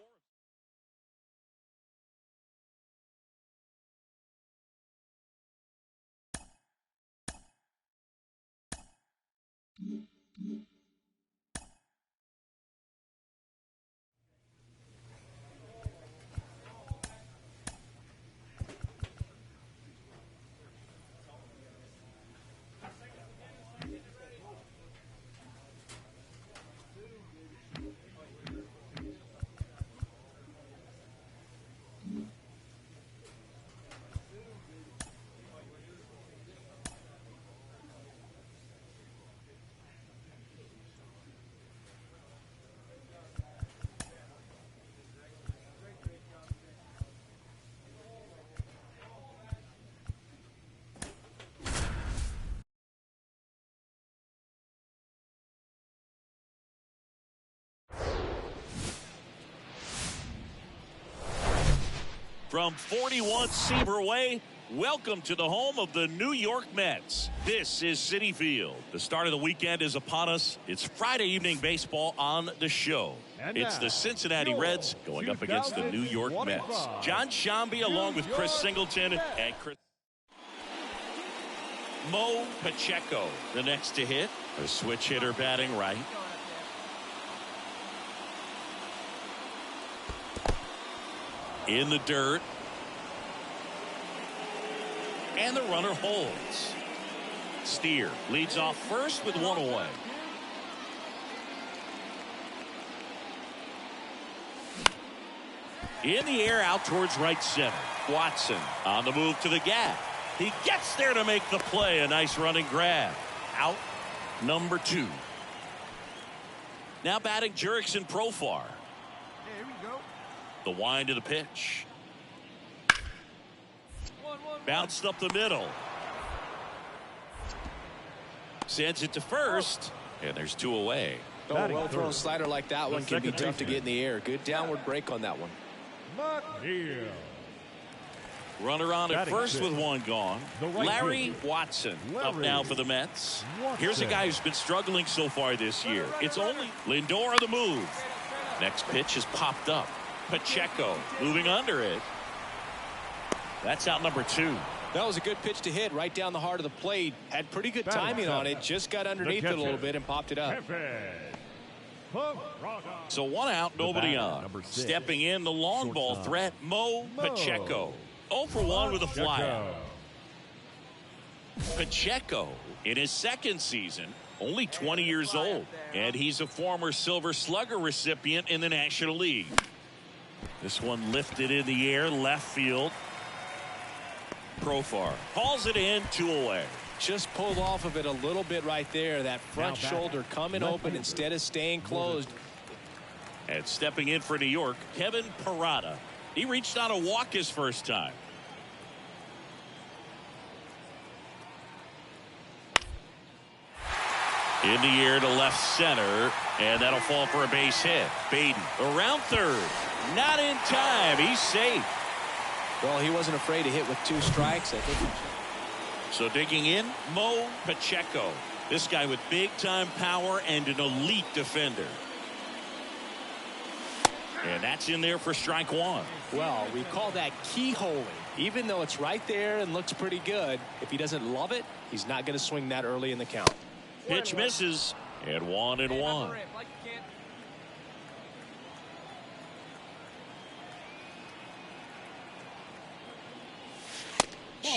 From 41 Seaver Way, welcome to the home of the New York Mets. This is Citi Field. The start of the weekend is upon us. It's Friday evening baseball on the show. It's the Cincinnati Reds going up against the New York Mets. John Shambi along with Chris Singleton and Chris. Mo Pacheco, the next to hit. A switch hitter batting right. In the dirt. And the runner holds. Steer leads off first with 1 away. In the air out towards right center. Watson on the move to the gap. He gets there to make the play. A nice running grab. Out number 2. Now batting Jurickson Profar. Here we go. The wind of the pitch. Bounced up the middle. Sends it to first. And there's 2 away. Oh, a well-thrown slider like that one can be tough to get in the air. Good downward break on that one. Runner on at first with 1 gone. Larry Watson up now for the Mets. Here's a guy who's been struggling so far this year. It's only Lindor on the move. Next pitch is popped up. Pacheco moving under it. That's out number 2. That was a good pitch to hit right down the heart of the plate. Had pretty good timing on it. Just got underneath it a little bit and popped it up. So 1 out, nobody on. Stepping in, the long ball threat, Mo Pacheco. 0 for 1 with a flyout. Pacheco in his 2nd season, only 20 years old, and he's a former Silver Slugger recipient in the National League. This one lifted in the air, left field. Profar hauls it in, 2 away. Just pulled off of it a little bit right there. That front shoulder coming open instead of staying closed. And stepping in for New York, Kevin Parada. He reached on a walk his first time. In the air to left center, and that'll fall for a base hit. Baden around third. Not in time. He's safe. Well, he wasn't afraid to hit with 2 strikes. I think. So digging in, Mo Pacheco. This guy with big-time power and an elite defender. And that's in there for strike 1. Well, we call that keyholing. Even though it's right there and looks pretty good, if he doesn't love it, he's not going to swing that early in the count. Pitch misses, and 1-1.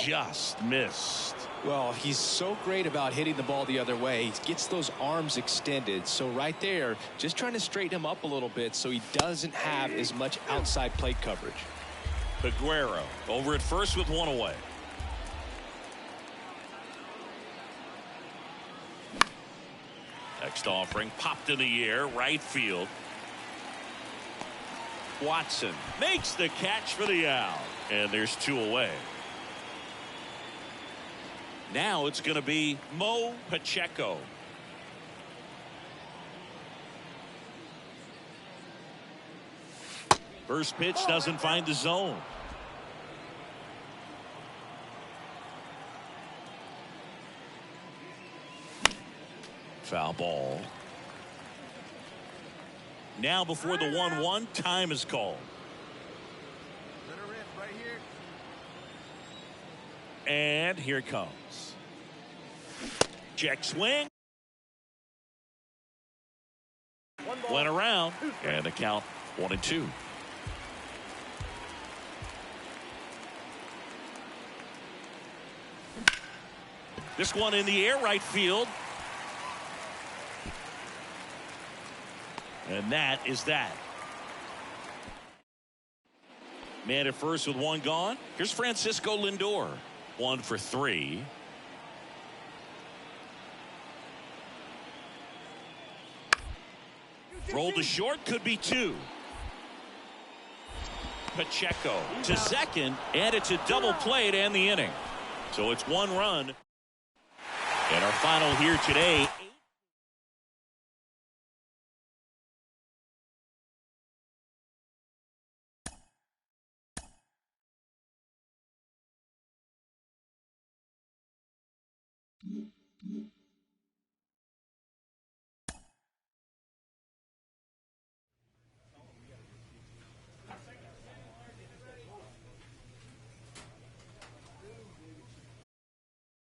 Just missed. Well, he's so great about hitting the ball the other way. He gets those arms extended. So right there, just trying to straighten him up a little bit so he doesn't have as much outside plate coverage. Aguero over at first with 1 away. Next offering popped in the air, right field. Watson makes the catch for the out, and there's 2 away. Now it's going to be Mo Pacheco. First pitch doesn't find the zone. Foul ball. Now before the 1-1, time is called. Let her rip right here. And here it comes. Check swing. Went around, and the count 1-2. This one in the air, right field. And that is that. Man at first with 1 gone. Here's Francisco Lindor. 1 for 3. Roll to short, could be 2. Pacheco to second, and it's a double play to end the inning. So it's 1 run. And our final here today.